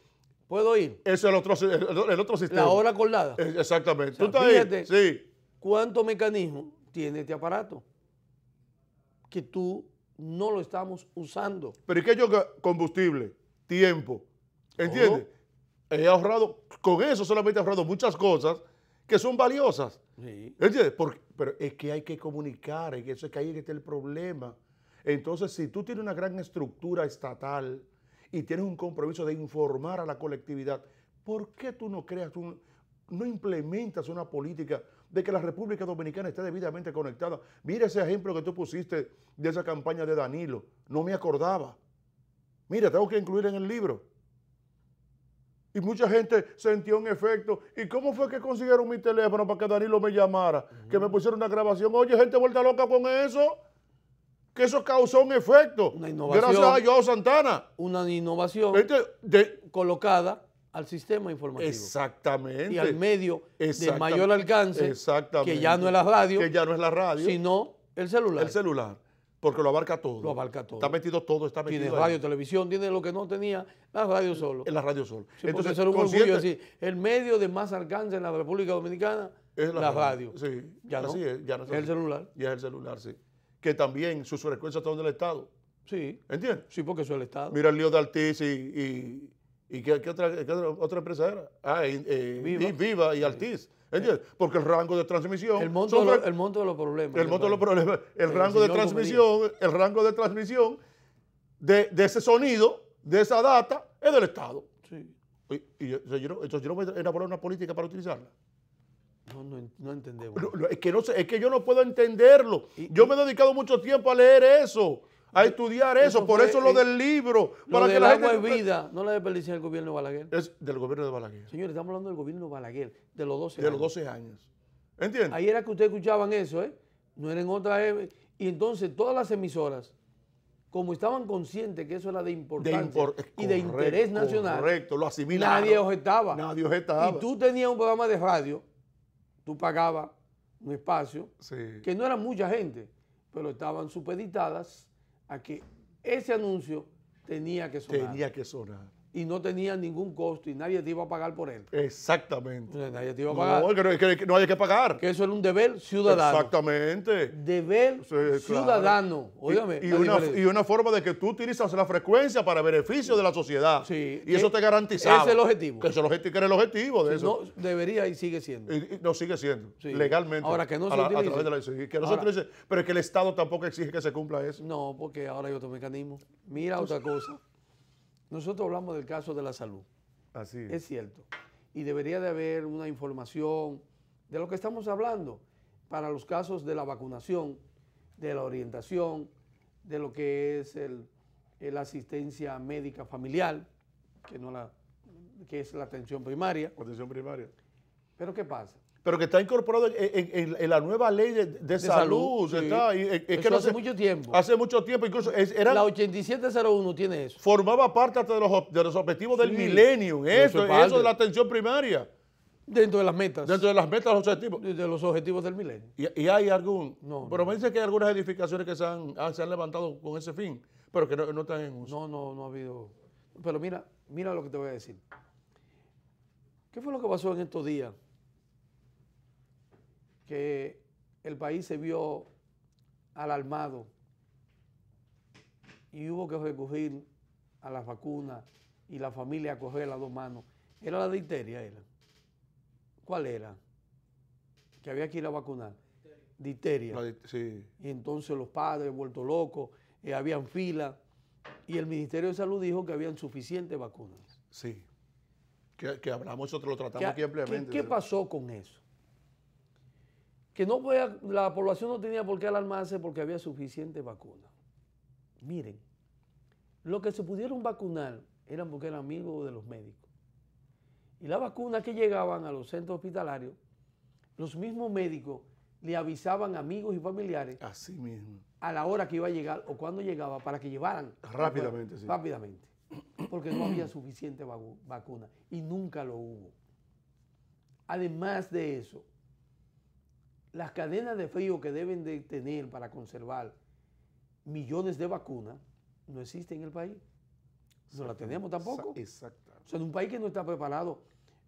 ¿puedo ir? Ese es el otro sistema. La hora acordada. Exactamente. O sea, ¿Tú estás fíjate ahí? Sí. ¿Cuántos mecanismos tiene este aparato? Que tú no lo estamos usando. Pero ¿y qué yo? Combustible, tiempo. ¿Entiendes? He ahorrado, con eso solamente he ahorrado muchas cosas que son valiosas. Sí. ¿Entiendes? Pero es que hay que comunicar, es que eso es que ahí está el problema. Entonces, si tú tienes una gran estructura estatal y tienes un compromiso de informar a la colectividad, ¿por qué tú no creas, no implementas una política de que la República Dominicana esté debidamente conectada? Mira ese ejemplo que tú pusiste de esa campaña de Danilo. No me acordaba. Mira, tengo que incluir en el libro. Y mucha gente sintió un efecto. ¿Y cómo fue que consiguieron mi teléfono para que Danilo me llamara? Que me pusieron una grabación. Oye, gente vuelta loca con eso. Que eso causó un efecto. Una innovación. Gracias a Joao Santana. Una innovación colocada al sistema informativo. Exactamente. Y al medio de Exactamente. mayor alcance, Exactamente. que ya no es la radio, Que ya no es la radio. sino el celular. El celular. Porque lo abarca todo. Lo abarca todo. Está metido todo, está metido Tiene ahí. radio, televisión, tiene lo que no tenía la radio solo. En la radio solo. Sí, porque eso era un consciente- orgullo decir, el medio de más alcance en la República Dominicana es la radio. Sí. Ya no. Así es. Ya no Es el celular. Ya es el celular, sí. Que también sus frecuencias están del Estado. Sí, ¿Entiendes? sí, porque eso es el Estado. Mira el lío de Altiz y ¿qué otra empresa era? Viva. Viva y Altiz. ¿Entiendes? Porque el rango de transmisión. El monto, son el monto de los problemas. el monto de los problemas. El rango de señor transmisión, el rango de transmisión de ese sonido, de esa data, es del Estado. Sí. Entonces yo no voy a elaborar una política para utilizarla. No entendemos. Es que, no sé, es que yo no puedo entenderlo. Yo me he dedicado mucho tiempo a leer eso, a estudiar eso. Por fue eso lo del libro. Lo Para que del la agua gente es vida, no la desperdician el gobierno de Balaguer. es del gobierno de Balaguer. Señores, estamos hablando del gobierno de Balaguer, de los 12 De años. los 12 años. ¿Entiendes? Ahí era que ustedes escuchaban eso, ¿eh? No era en otra. Y entonces todas las emisoras, como estaban conscientes que eso era de importancia y de interés nacional, Correcto, lo asimilaron. nadie objetaba. Nadie objetaba. Y tú tenías un programa de radio, tú pagabas un espacio, Sí. que no era mucha gente, pero estaban supeditadas a que ese anuncio tenía que sonar. Tenía que sonar. Y no tenía ningún costo y nadie te iba a pagar por él. Exactamente. Entonces, nadie te iba a pagar. No, que no hay que pagar. Que eso era un deber ciudadano. Exactamente. Deber Sí, claro. ciudadano. Óigame, Y una forma de que tú utilizas la frecuencia para beneficio de la sociedad. Sí, Y eso te garantizaba. ese es el objetivo. Que era el objetivo de eso. No, debería y sigue siendo. Y no sigue siendo. Sí. Legalmente. Ahora, que no se a utilice. través de la sí, que no Ahora- se utilice. Pero es que el Estado tampoco exige que se cumpla eso. No, porque ahora hay otro mecanismo. Mira otra cosa. Nosotros hablamos del caso de la salud. Así Es cierto. Y debería de haber una información de lo que estamos hablando para los casos de la vacunación, de la orientación, de lo que es la asistencia médica familiar, que es la atención primaria. Atención primaria. Pero ¿qué pasa? Pero que está incorporado en la nueva ley de salud. sí. Está, y es Eso que no hace se- mucho tiempo. Hace mucho tiempo. Incluso La 8701 tiene eso. formaba parte hasta de los objetivos del Sí. millennium. Eso es parte. Eso de la atención primaria. Dentro de las metas. Dentro de las metas, los objetivos. de los objetivos del milenio. Y hay algún. No, pero no. me dice que hay algunas edificaciones que se han levantado con ese fin, pero que no están en uso. No ha habido. Pero mira lo que te voy a decir. ¿Qué fue lo que pasó en estos días? Que el país se vio alarmado y hubo que recurrir a las vacunas y la familia a coger las dos manos. Era la difteria, era. ¿Cuál era? Que había que ir a vacunar. Difteria. Sí. Y entonces los padres vueltos locos, habían fila y el Ministerio de Salud dijo que habían suficientes vacunas. Sí. Que hablamos, nosotros lo tratamos aquí ampliamente. ¿Qué pasó con eso? Que la población no tenía por qué alarmarse porque había suficiente vacuna. Miren, los que se pudieron vacunar eran porque eran amigos de los médicos. Y las vacunas que llegaban a los centros hospitalarios, los mismos médicos le avisaban a amigos y familiares Así mismo. a la hora que iba a llegar o cuando llegaba para que llevaran. Rápidamente, sí. Rápidamente. Porque no había suficiente vacuna y nunca lo hubo. Además de eso, las cadenas de frío que deben de tener para conservar millones de vacunas no existen en el país. No la tenemos tampoco. Exacto. O sea, en un país que no está preparado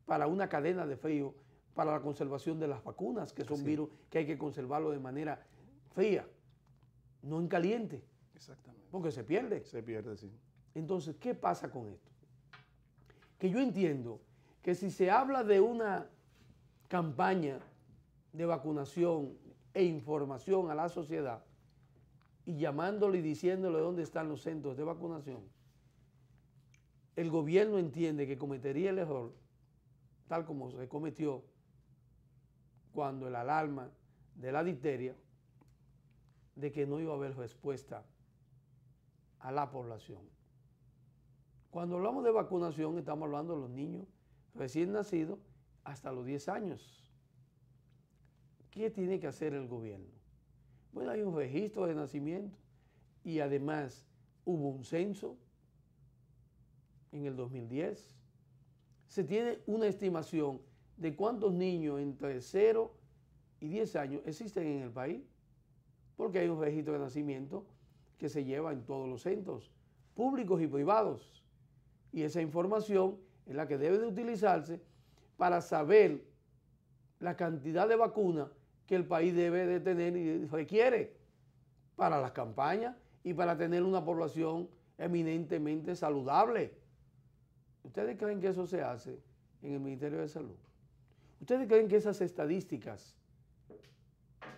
para una cadena de frío para la conservación de las vacunas, que son virus que hay que conservarlo de manera fría, no en caliente, Exactamente. porque se pierde. Se pierde, sí. Entonces, ¿qué pasa con esto? Que yo entiendo que si se habla de una campaña de vacunación e información a la sociedad y llamándole y diciéndole dónde están los centros de vacunación, el gobierno entiende que cometería el error, tal como se cometió cuando el alarma de la difteria, de que no iba a haber respuesta a la población. Cuando hablamos de vacunación, estamos hablando de los niños recién nacidos hasta los 10 años. ¿Qué tiene que hacer el gobierno? Bueno, hay un registro de nacimiento y además hubo un censo en el 2010. Se tiene una estimación de cuántos niños entre 0 y 10 años existen en el país, porque hay un registro de nacimiento que se lleva en todos los centros, públicos y privados. Y esa información es la que debe de utilizarse para saber la cantidad de vacunas que el país debe de tener y requiere para las campañas y para tener una población eminentemente saludable. ¿Ustedes creen que eso se hace en el Ministerio de Salud? ¿Ustedes creen que esas estadísticas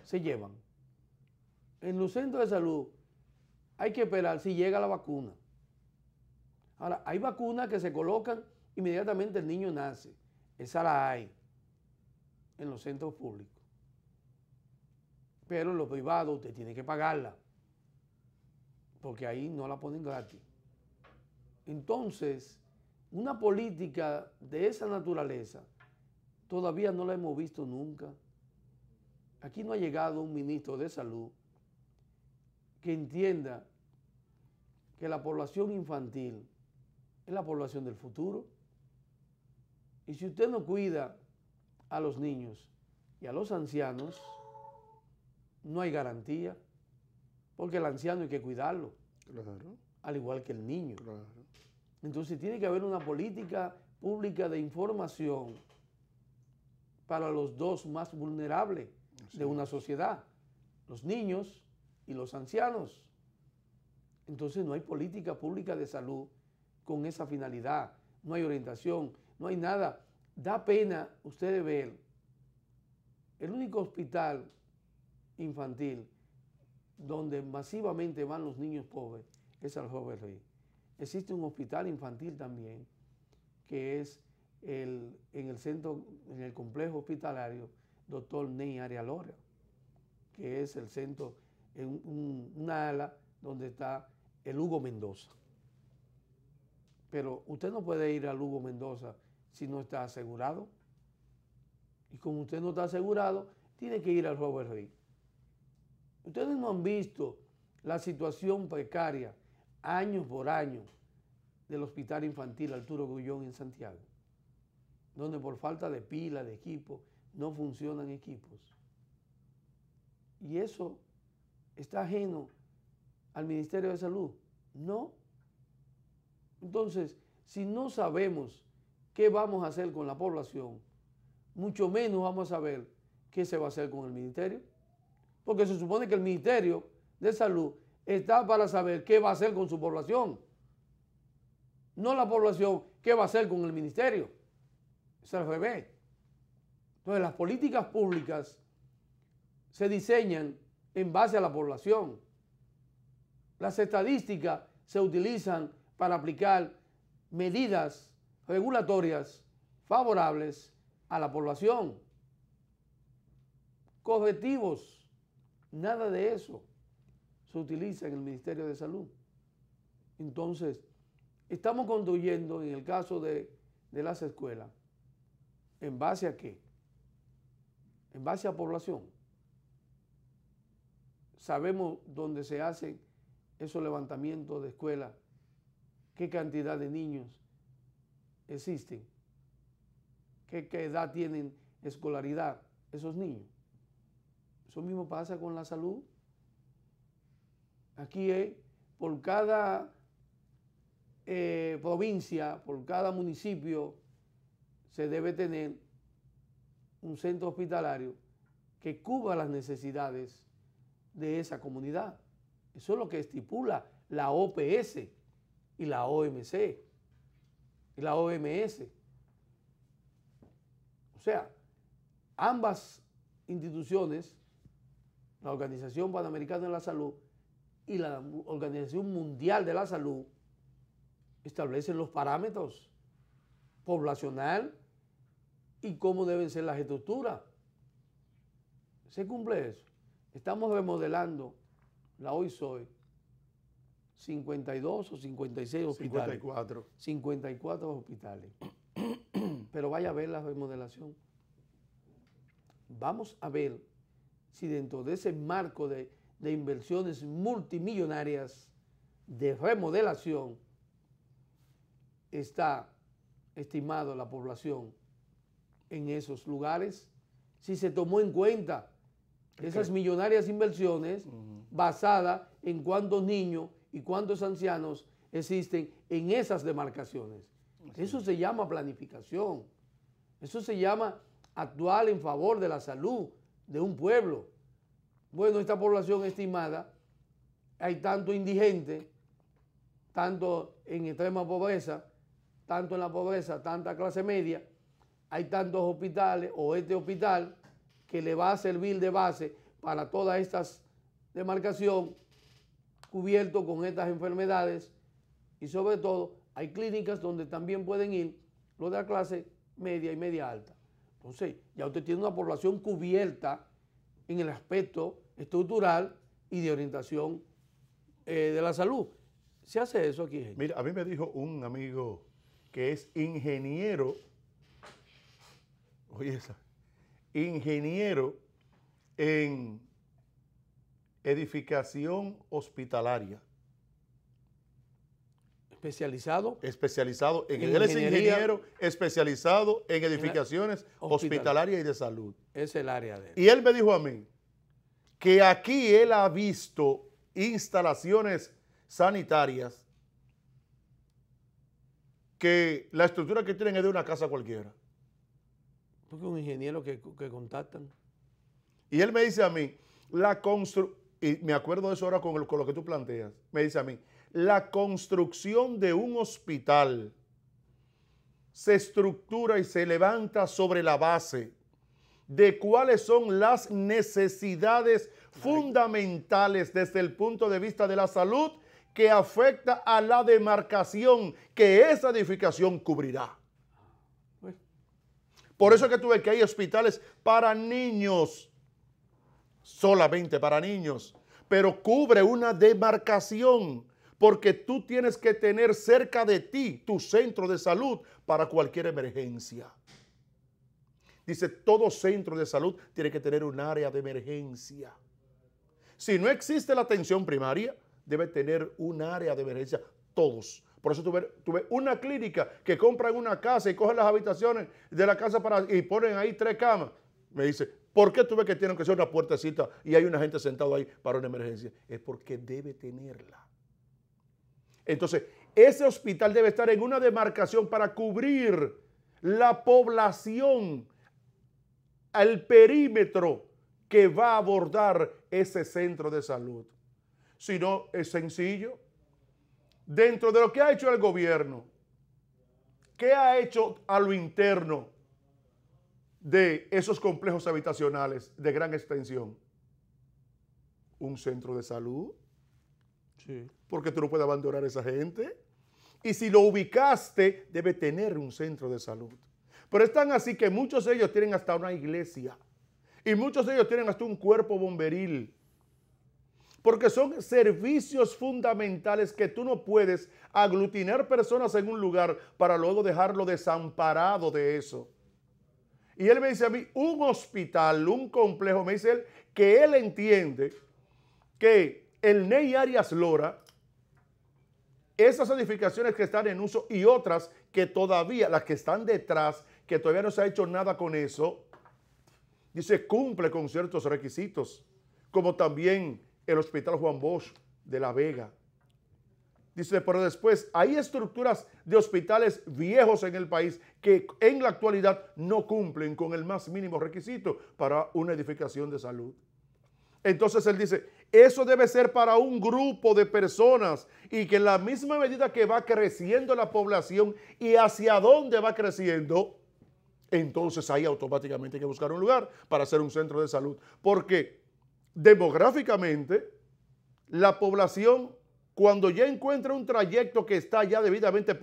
se llevan? En los centros de salud hay que esperar si llega la vacuna. Ahora, hay vacunas que se colocan inmediatamente el niño nace. Esa la hay en los centros públicos. Pero en los privados usted tiene que pagarla, porque ahí no la ponen gratis. Entonces, una política de esa naturaleza todavía no la hemos visto nunca. Aquí no ha llegado un ministro de salud que entienda que la población infantil es la población del futuro. Y si usted no cuida a los niños y a los ancianos, no hay garantía, porque el anciano hay que cuidarlo. Claro. al igual que el niño. Claro. Entonces tiene que haber una política pública de información para los dos más vulnerables de una sociedad, los niños y los ancianos. Entonces no hay política pública de salud con esa finalidad, no hay orientación, no hay nada. Da pena ustedes ver el único hospital infantil donde masivamente van los niños pobres es el Robert Reed. Existe un hospital infantil también que es en el centro, en el complejo hospitalario Dr. Ney Arias Lora, que es el centro, una ala donde está el Hugo Mendoza. Pero usted no puede ir al Hugo Mendoza si no está asegurado. Y como usted no está asegurado, tiene que ir al Robert Reed. Ustedes no han visto la situación precaria, año por año, del Hospital Infantil Arturo Grullón en Santiago, donde por falta de pila, de equipo, no funcionan equipos. Y eso está ajeno al Ministerio de Salud. No. Entonces, si no sabemos qué vamos a hacer con la población, mucho menos vamos a saber qué se va a hacer con el ministerio. Porque se supone que el Ministerio de Salud está para saber qué va a hacer con su población. No la población qué va a hacer con el ministerio. Es al revés. Entonces las políticas públicas se diseñan en base a la población. Las estadísticas se utilizan para aplicar medidas regulatorias favorables a la población. Correctivos, nada de eso se utiliza en el Ministerio de Salud. Entonces, estamos construyendo, en el caso de las escuelas, ¿en base a qué? En base a población. Sabemos dónde se hacen esos levantamientos de escuelas, qué cantidad de niños existen, qué edad tienen escolaridad esos niños. Eso mismo pasa con la salud. Aquí por cada provincia, por cada municipio, se debe tener un centro hospitalario que cubra las necesidades de esa comunidad. Eso es lo que estipula la OPS y la OMC y la OMS. O sea, ambas instituciones, la Organización Panamericana de la Salud y la Organización Mundial de la Salud, establecen los parámetros poblacional y cómo deben ser las estructuras. ¿Se cumple eso? Estamos remodelando la Hoy Soy 52 o 56 hospitales. 54. 54 hospitales. Pero vaya a ver la remodelación. Vamos a ver si dentro de ese marco de inversiones multimillonarias de remodelación está estimado la población en esos lugares, si se tomó en cuenta esas millonarias inversiones basadas en cuántos niños y cuántos ancianos existen en esas demarcaciones. Eso se llama planificación. Eso se llama actuar en favor de la salud de un pueblo. Bueno, esta población estimada, hay tanto indigente, tanto en extrema pobreza, tanto en la pobreza, tanta clase media, hay tantos hospitales o este hospital que le va a servir de base para todas estas demarcaciones, cubierto con estas enfermedades, y sobre todo hay clínicas donde también pueden ir los de la clase media y media alta. Entonces, ya usted tiene una población cubierta en el aspecto estructural y de orientación de la salud. ¿Se hace eso aquí, gente? Mira, a mí me dijo un amigo que es ingeniero, oye esa, ingeniero en edificación hospitalaria. Especializado. Especializado en En él es ingeniería, ingeniero especializado en edificaciones hospitalarias y de salud. Es el área de él. Y él me dijo a mí que aquí él ha visto instalaciones sanitarias que la estructura que tienen es de una casa cualquiera. Porque un ingeniero que contactan. Y él me dice a mí, y me acuerdo de eso ahora con lo que tú planteas, me dice a mí, la construcción de un hospital se estructura y se levanta sobre la base de cuáles son las necesidades fundamentales desde el punto de vista de la salud que afecta a la demarcación que esa edificación cubrirá. Por eso es que tú ves que hay hospitales para niños, solamente para niños, pero cubre una demarcación porque tú tienes que tener cerca de ti tu centro de salud para cualquier emergencia. Dice, todo centro de salud tiene que tener un área de emergencia. Si no existe la atención primaria, debe tener un área de emergencia, todos. Por eso tú ves una clínica que compran una casa y cogen las habitaciones de la casa y ponen ahí 3 camas. Me dice, ¿por qué tú ves que tienen que ser una puertecita y hay una gente sentada ahí para una emergencia? Es porque debe tenerla. Entonces, ese hospital debe estar en una demarcación para cubrir la población, al perímetro que va a abordar ese centro de salud. Si no, es sencillo. Dentro de lo que ha hecho el gobierno, ¿qué ha hecho a lo interno de esos complejos habitacionales de gran extensión? Un centro de salud. Sí. Porque tú no puedes abandonar a esa gente. Y si lo ubicaste, debe tener un centro de salud. Pero es tan así que muchos de ellos tienen hasta una iglesia. Y muchos de ellos tienen hasta un cuerpo bomberil. Porque son servicios fundamentales que tú no puedes aglutinar personas en un lugar para luego dejarlo desamparado de eso. Y él me dice a mí, un hospital, un complejo, me dice él, que él entiende que el Ney Arias Lora, esas edificaciones que están en uso y otras que todavía, las que están detrás, que todavía no se ha hecho nada con eso, dice, cumple con ciertos requisitos, como también el Hospital Juan Bosch de La Vega. Dice, pero después hay estructuras de hospitales viejos en el país que en la actualidad no cumplen con el más mínimo requisito para una edificación de salud. Entonces él dice, eso debe ser para un grupo de personas y que en la misma medida que va creciendo la población y hacia dónde va creciendo, entonces ahí automáticamente hay que buscar un lugar para hacer un centro de salud. Porque demográficamente, la población, cuando ya encuentra un trayecto que está ya debidamente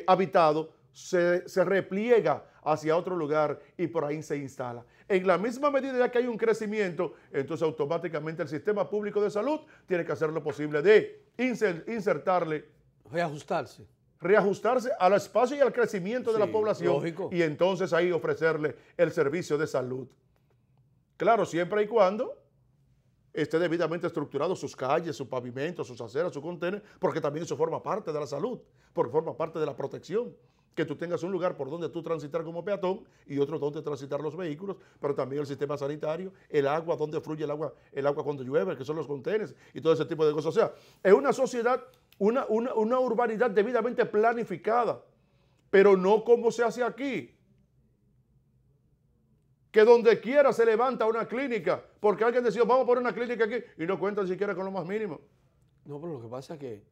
habitado, se repliega hacia otro lugar y por ahí se instala. En la misma medida que hay un crecimiento, entonces automáticamente el sistema público de salud tiene que hacer lo posible de insertarle, reajustarse al espacio y al crecimiento de la población. Lógico. Y entonces ahí ofrecerle el servicio de salud. Claro, siempre y cuando esté debidamente estructurado sus calles, su pavimento, sus aceras, su contenedor, porque también eso forma parte de la salud, porque forma parte de la protección. Que tú tengas un lugar por donde tú transitar como peatón y otro donde transitar los vehículos, pero también el sistema sanitario, el agua, donde fluye el agua cuando llueve, que son los contenedores y todo ese tipo de cosas. O sea, es una sociedad, una urbanidad debidamente planificada, pero no como se hace aquí. Que donde quiera se levanta una clínica, porque alguien decía, vamos a poner una clínica aquí, y no cuentan siquiera con lo más mínimo. No, pero lo que pasa es que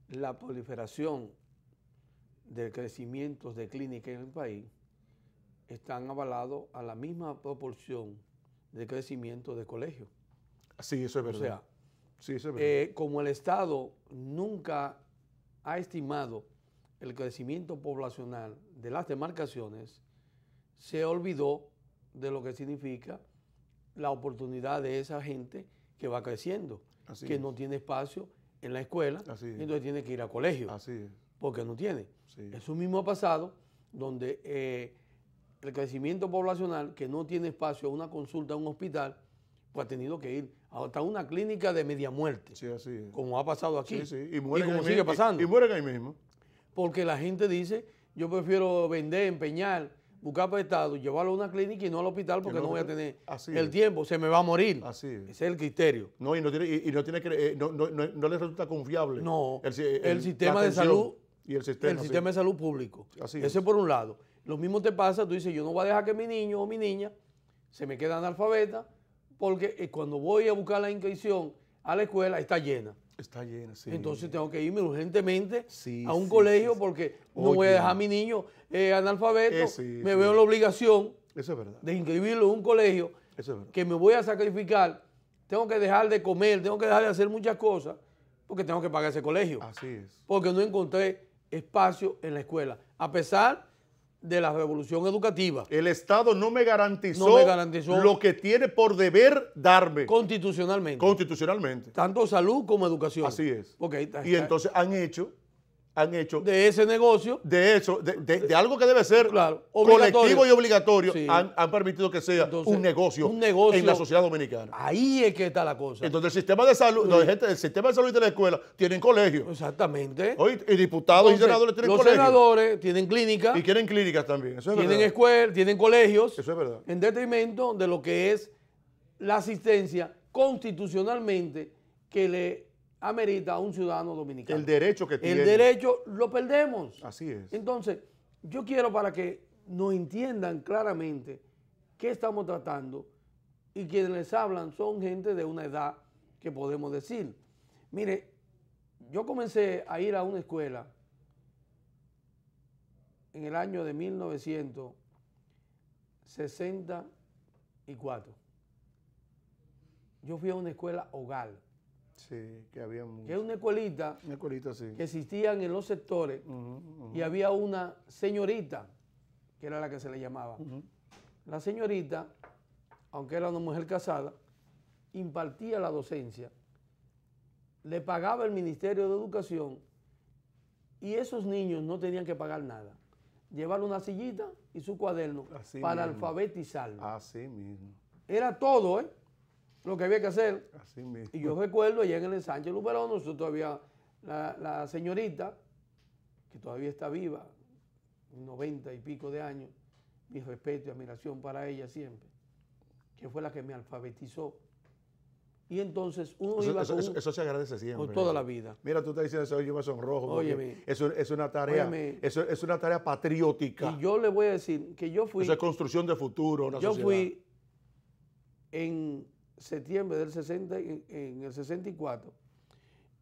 la proliferación del crecimiento de clínicas en el país están avalados a la misma proporción de crecimiento de colegios. Sí, eso es verdad. O sea, sí, eso es verdad. como el Estado nunca ha estimado el crecimiento poblacional de las demarcaciones, se olvidó de lo que significa la oportunidad de esa gente que va creciendo, Así que es. no tiene espacio en la escuela, Así es. entonces tiene que ir a colegio, Así es. porque no tiene. Sí. Eso mismo ha pasado donde el crecimiento poblacional que no tiene espacio a una consulta a un hospital, pues ha tenido que ir hasta una clínica de media muerte, Sí, así es. como ha pasado aquí, Sí, sí. Y mueren como ahí sigue mismo, pasando. Y mueren ahí mismo. Porque la gente dice, yo prefiero vender, empeñar, buscar prestado, llevarlo a una clínica y no al hospital porque no voy a tener así el es. tiempo, se me va a morir. Así es. Ese es el criterio. No, y no tiene que, no le resulta confiable. No, la el sistema de atención. salud Y el sistema. de salud público. Así Ese es. por un lado. Lo mismo te pasa, tú dices, yo no voy a dejar que mi niño o mi niña se me quede analfabeta, porque cuando voy a buscar la inscripción a la escuela está llena. Está llena, sí. Entonces tengo que irme urgentemente Sí, a un sí, colegio sí. porque no Oye. voy a dejar a mi niño analfabeto. Sí, me sí. veo en la obligación Eso es verdad. de inscribirlo en un colegio Eso es verdad. que me voy a sacrificar. Tengo que dejar de comer, tengo que dejar de hacer muchas cosas porque tengo que pagar ese colegio. Así es. Porque no encontré espacio en la escuela, a pesar de la revolución educativa El Estado no me garantizó, No me garantizó lo que tiene por deber darme constitucionalmente, constitucionalmente. tanto salud como educación. Así es. Porque Y entonces han hecho de ese negocio, de eso, de algo que debe ser Claro, obligatorio. colectivo y obligatorio, Sí. han permitido que sea Entonces, un negocio un negocio. en la sociedad dominicana. ahí es que está la cosa. Entonces el sistema de salud, el sistema de salud y de la escuela tienen colegio. Exactamente. Oye, y diputados y Entonces, senadores tienen los colegio. senadores tienen clínica, Y quieren clínicas también. Eso es tienen verdad. escuelas, tienen colegios, Eso es verdad. en detrimento de lo que es la asistencia constitucionalmente que le amerita a un ciudadano dominicano. El derecho que tiene. El derecho lo perdemos. Así es. Entonces, yo quiero para que nos entiendan claramente qué estamos tratando y quienes les hablan son gente de una edad que podemos decir. Mire, yo comencé a ir a una escuela en el año de 1964. Yo fui a una escuela hogar, Sí, que había que es una escuelita una escuelita así. que existían en los sectores y había una señorita, que era la que se le llamaba. La señorita, aunque era una mujer casada, impartía la docencia, le pagaba el Ministerio de Educación y esos niños no tenían que pagar nada. Llevarle una sillita y su cuaderno Así para mismo. alfabetizarlo. Así mismo. Era todo, lo que había que hacer. Así mismo. Y yo recuerdo allá en el ensanche Luperón, nosotros todavía, la señorita, que todavía está viva, 90 y pico de años, mi respeto y admiración para ella siempre, que fue la que me alfabetizó. Y entonces uno iba Eso se agradece siempre. por toda la vida. Mira, tú estás diciendo eso, yo me sonrojo. porque Óyeme. Eso es una tarea. Óyeme. Eso es una tarea patriótica. Y yo le voy a decir que yo fui, Eso es construcción de futuro. Una yo sociedad. fui en septiembre del 60, en el 64,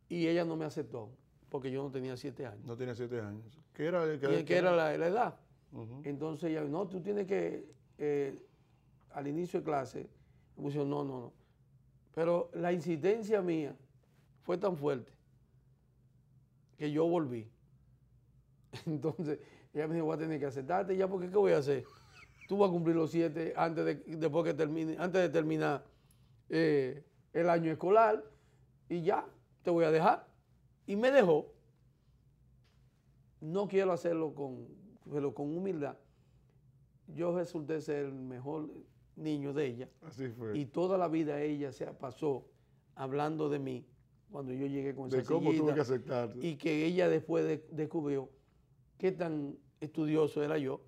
y ella no me aceptó, porque yo no tenía 7 años. No tiene 7 años. ¿Qué era? Que era la edad. Ujú. Entonces ella, no, tú tienes que, al inicio de clase, me dijo, no. Pero la insistencia mía fue tan fuerte que yo volví. Entonces ella me dijo, voy a tener que aceptarte ya, porque ¿qué voy a hacer? Tú vas a cumplir los 7 antes de terminar el año escolar y ya, te voy a dejar. Y me dejó. No quiero hacerlo pero con humildad. Yo resulté ser el mejor niño de ella. Así fue. Y toda la vida ella se pasó hablando de mí cuando yo llegué con esa de cómo tuve sillita, que aceptarte. y que ella después descubrió qué tan estudioso era yo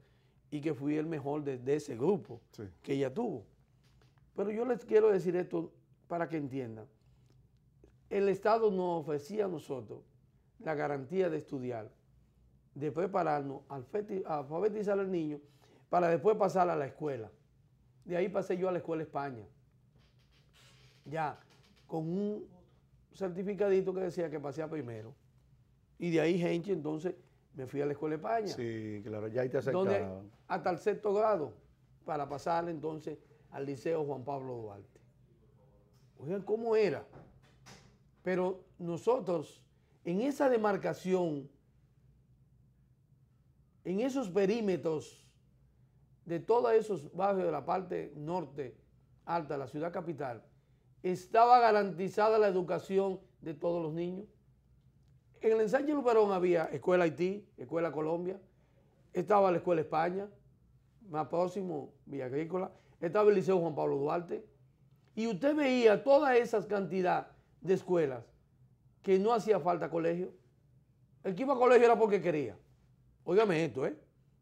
y que fui el mejor de ese grupo Sí. que ella tuvo. Pero yo les quiero decir esto para que entiendan. El Estado nos ofrecía a nosotros la garantía de estudiar, de prepararnos, a alfabetizar al niño, para después pasar a la escuela. De ahí pasé yo a la Escuela España, ya con un certificadito que decía que pasé a primero. Y de ahí, gente, entonces me fui a la Escuela España, Sí, claro, ya ahí te donde aceptaban. hasta el 6º grado, para pasar entonces al Liceo Juan Pablo Duarte. Oigan, ¿cómo era? Pero nosotros, en esa demarcación, en esos perímetros de todos esos barrios de la parte norte alta de la ciudad capital, estaba garantizada la educación de todos los niños. En el ensanche Luperón había Escuela Haití, Escuela Colombia, estaba la Escuela España, más próximo, Villa Agrícola, estaba el Liceo Juan Pablo Duarte, y usted veía toda esa cantidad de escuelas que no hacía falta colegio. El que iba a colegio era porque quería. Óigame esto,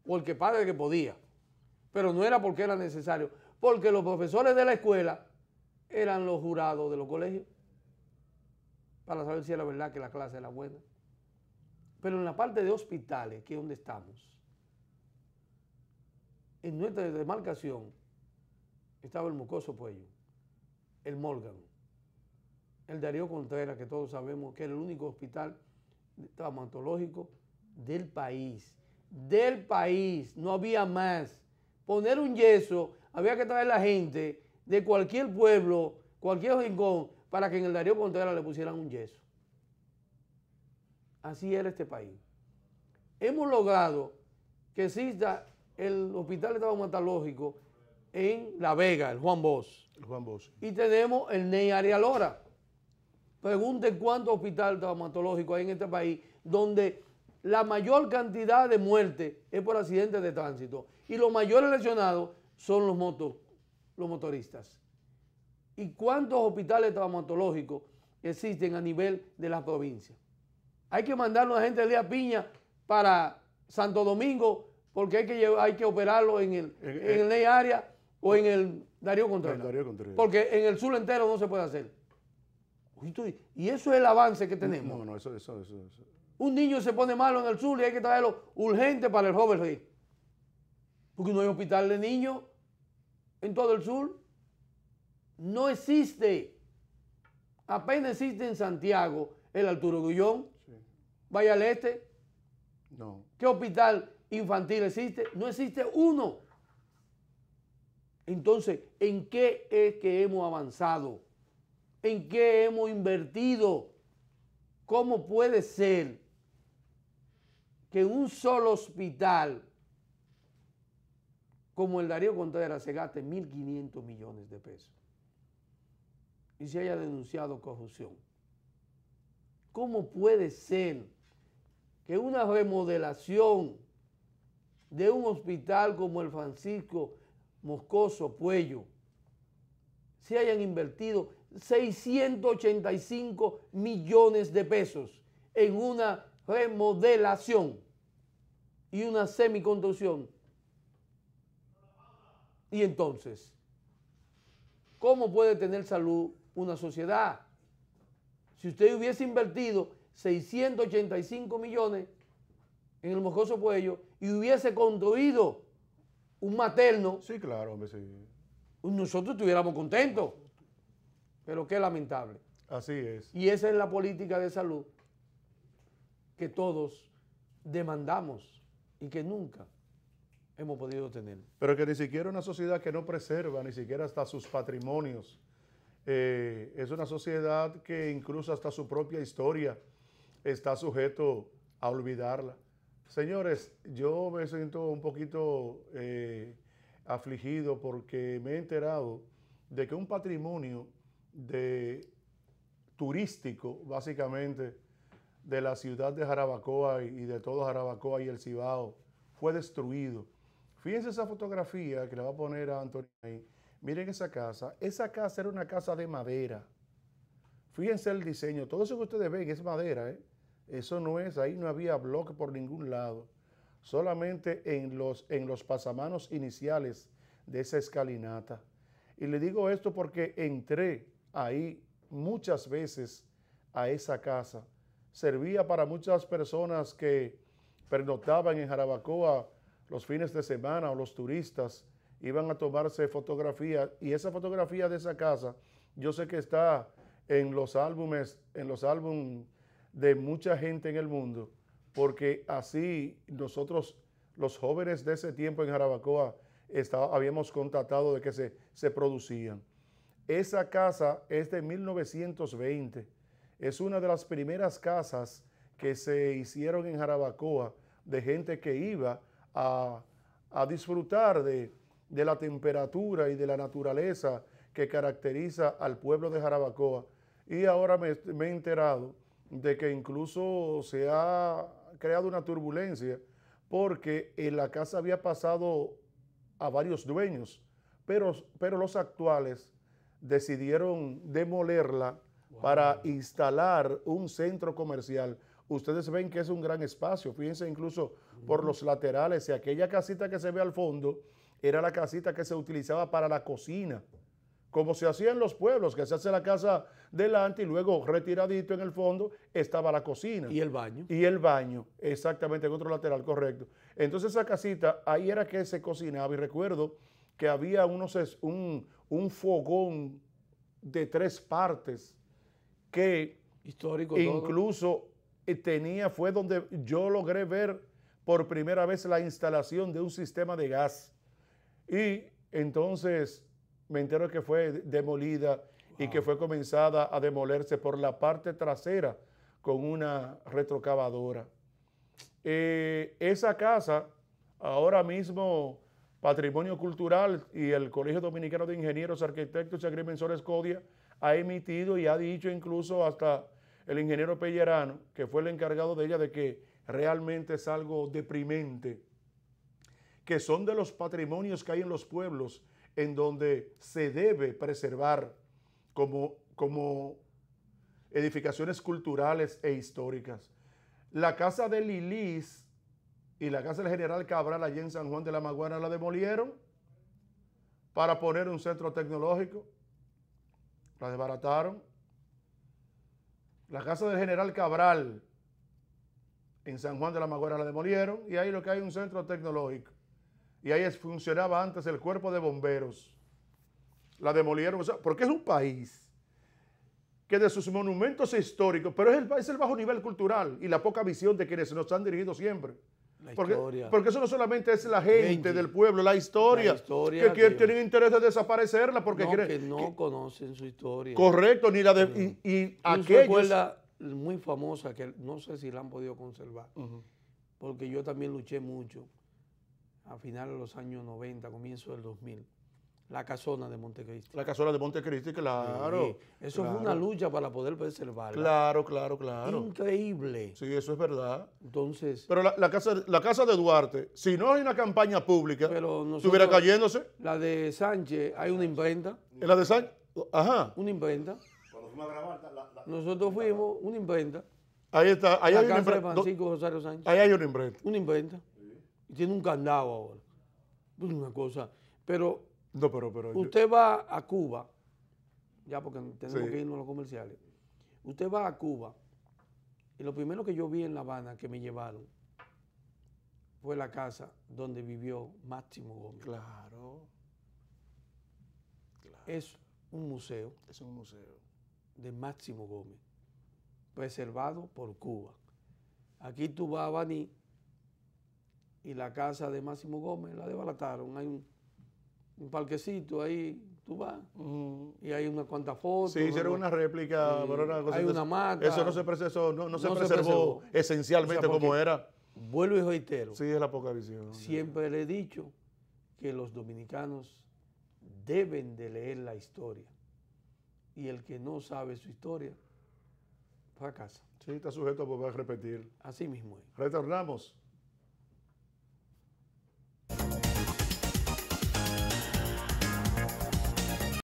porque padre que podía. Pero no era porque era necesario, porque los profesores de la escuela eran los jurados de los colegios para saber si era verdad que la clase era buena. Pero en la parte de hospitales, que es donde estamos, en nuestra demarcación estaba el Mocoso Puello, el Morgan, el Darío Contreras, que todos sabemos que era el único hospital traumatológico del país. Del país, no había más. Poner un yeso, había que traer a la gente de cualquier pueblo, cualquier rincón, para que en el Darío Contreras le pusieran un yeso. Así era este país. Hemos logrado que exista el hospital traumatológico en La Vega, el Juan Bosch. El Juan Bosch. Y tenemos el Ney Arialora. Pregunten cuántos hospitales traumatológicos hay en este país donde la mayor cantidad de muertes es por accidentes de tránsito y los mayores lesionados son los motoristas. ¿Y cuántos hospitales traumatológicos existen a nivel de la provincia? Hay que mandar a la gente de Elías Piña para Santo Domingo porque hay que operarlo en el Ney Área o en el Darío Contreras. Porque en el sur entero no se puede hacer. Y eso es el avance que tenemos. No, eso. Un niño se pone malo en el sur y hay que traerlo urgente para el Robert Reed. Porque no hay hospital de niños en todo el sur. No existe. Apenas existe en Santiago el Arturo Gullón. Sí. Vaya al este. No. ¿Qué hospital infantil existe? No existe uno. Entonces, ¿en qué es que hemos avanzado? ¿En qué hemos invertido? ¿Cómo puede ser que en un solo hospital como el Darío Contreras se gaste 1.500 millones de pesos y se haya denunciado corrupción? ¿Cómo puede ser que una remodelación de un hospital como el Francisco Moscoso Puello se hayan invertido 685 millones de pesos en una remodelación y una semiconstrucción? Y entonces, ¿cómo puede tener salud una sociedad? Si usted hubiese invertido 685 millones en el Moscoso Puello y hubiese construido un materno, sí, claro, hombre, sí. Nosotros estuviéramos contentos. Pero qué lamentable. Así es. Y esa es la política de salud que todos demandamos y que nunca hemos podido tener. Pero que ni siquiera una sociedad que no preserva, ni siquiera hasta sus patrimonios. Es una sociedad que incluso hasta su propia historia está sujeto a olvidarla. Señores, yo me siento un poquito afligido porque me he enterado de que un patrimonio turístico, básicamente, de la ciudad de Jarabacoa y de todo Jarabacoa y el Cibao, fue destruido. Fíjense esa fotografía que le va a poner a Antonio ahí. Miren esa casa. Esa casa era una casa de madera. Fíjense el diseño. Todo eso que ustedes ven es madera, ¿eh? Eso no es, ahí no había bloque por ningún lado. Solamente en los pasamanos iniciales de esa escalinata. Y le digo esto porque entré ahí muchas veces a esa casa. Servía para muchas personas que pernoctaban en Jarabacoa los fines de semana o los turistas iban a tomarse fotografías y esa fotografía de esa casa yo sé que está en los álbumes de mucha gente en el mundo porque así nosotros los jóvenes de ese tiempo en Jarabacoa habíamos constatado de que se producían. Esa casa es de 1920, es una de las primeras casas que se hicieron en Jarabacoa de gente que iba a disfrutar de la temperatura y de la naturaleza que caracteriza al pueblo de Jarabacoa. Y ahora me he enterado de que incluso se ha creado una turbulencia porque la casa había pasado a varios dueños, pero los actuales decidieron demolerla para instalar un centro comercial. Ustedes ven que es un gran espacio, fíjense incluso por los laterales, y aquella casita que se ve al fondo era la casita que se utilizaba para la cocina, como se hacía en los pueblos, que se hace la casa delante y luego retiradito en el fondo estaba la cocina. Y el baño. Y el baño, exactamente, en otro lateral, correcto. Entonces esa casita, ahí era que se cocinaba y recuerdo que había un fogón de 3 partes que Histórico incluso fue donde yo logré ver por primera vez la instalación de un sistema de gas. Y entonces me entero que fue demolida y que fue comenzada a demolerse por la parte trasera con una retrocavadora. Esa casa, ahora mismo Patrimonio Cultural y el Colegio Dominicano de Ingenieros, Arquitectos y Agrimensores CODIA ha emitido y ha dicho incluso hasta el ingeniero Pellerano, que fue el encargado de ella, de que realmente es algo deprimente, que son de los patrimonios que hay en los pueblos en donde se debe preservar como edificaciones culturales e históricas. La casa de Lilis y la casa del general Cabral allá en San Juan de la Maguana la demolieron para poner un centro tecnológico, la desbarataron. La casa del general Cabral en San Juan de la Maguana la demolieron y ahí lo que hay es un centro tecnológico. Y ahí funcionaba antes el cuerpo de bomberos. La demolieron, o sea, porque es un país que de sus monumentos históricos, pero es el bajo nivel cultural y la poca visión de quienes nos han dirigido siempre. Porque eso no solamente es la gente del pueblo, la historia que tienen interés de desaparecerla porque que no conocen su historia. Correcto, ni la de... Y aquellos... Escuela muy famosa que no sé si la han podido conservar, porque yo también luché mucho a finales de los años 90, comienzo del 2000. La casona de Montecristi. La casona de Montecristi, claro. Sí, eso fue una lucha para poder preservarla. Claro. Increíble. Sí, eso es verdad. Entonces... Pero la casa de Duarte, si no hay una campaña pública, estuviera cayéndose. La de Sánchez, hay una imprenta. ¿En la de Sánchez? Ajá. Una imprenta. Cuando fuimos a grabar, nosotros fuimos, una imprenta. Ahí está. Ahí hay una imprenta. Francisco Rosario Sánchez. Ahí hay una imprenta. Una imprenta. Y tiene un candado ahora. Pues una cosa. Pero... No, pero usted va a Cuba, ya porque tenemos que irnos a los comerciales. Usted va a Cuba y lo primero que yo vi en La Habana que me llevaron fue la casa donde vivió Máximo Gómez. Claro. Es un museo. Es un museo. De Máximo Gómez, preservado por Cuba. Aquí tú vas a Baní y la casa de Máximo Gómez la desbarataron. Hay un parquecito ahí, tú vas, y hay unas cuantas fotos. Sí, hicieron una réplica, pero una cosa. Hay una mata. Eso no se preservó esencialmente, o sea, como era. Vuelvo y reitero. Sí, es la poca visión. Siempre le he dicho que los dominicanos deben de leer la historia. Y el que no sabe su historia, fracasa. Sí, está sujeto a volver a repetir. Así mismo es. Retornamos.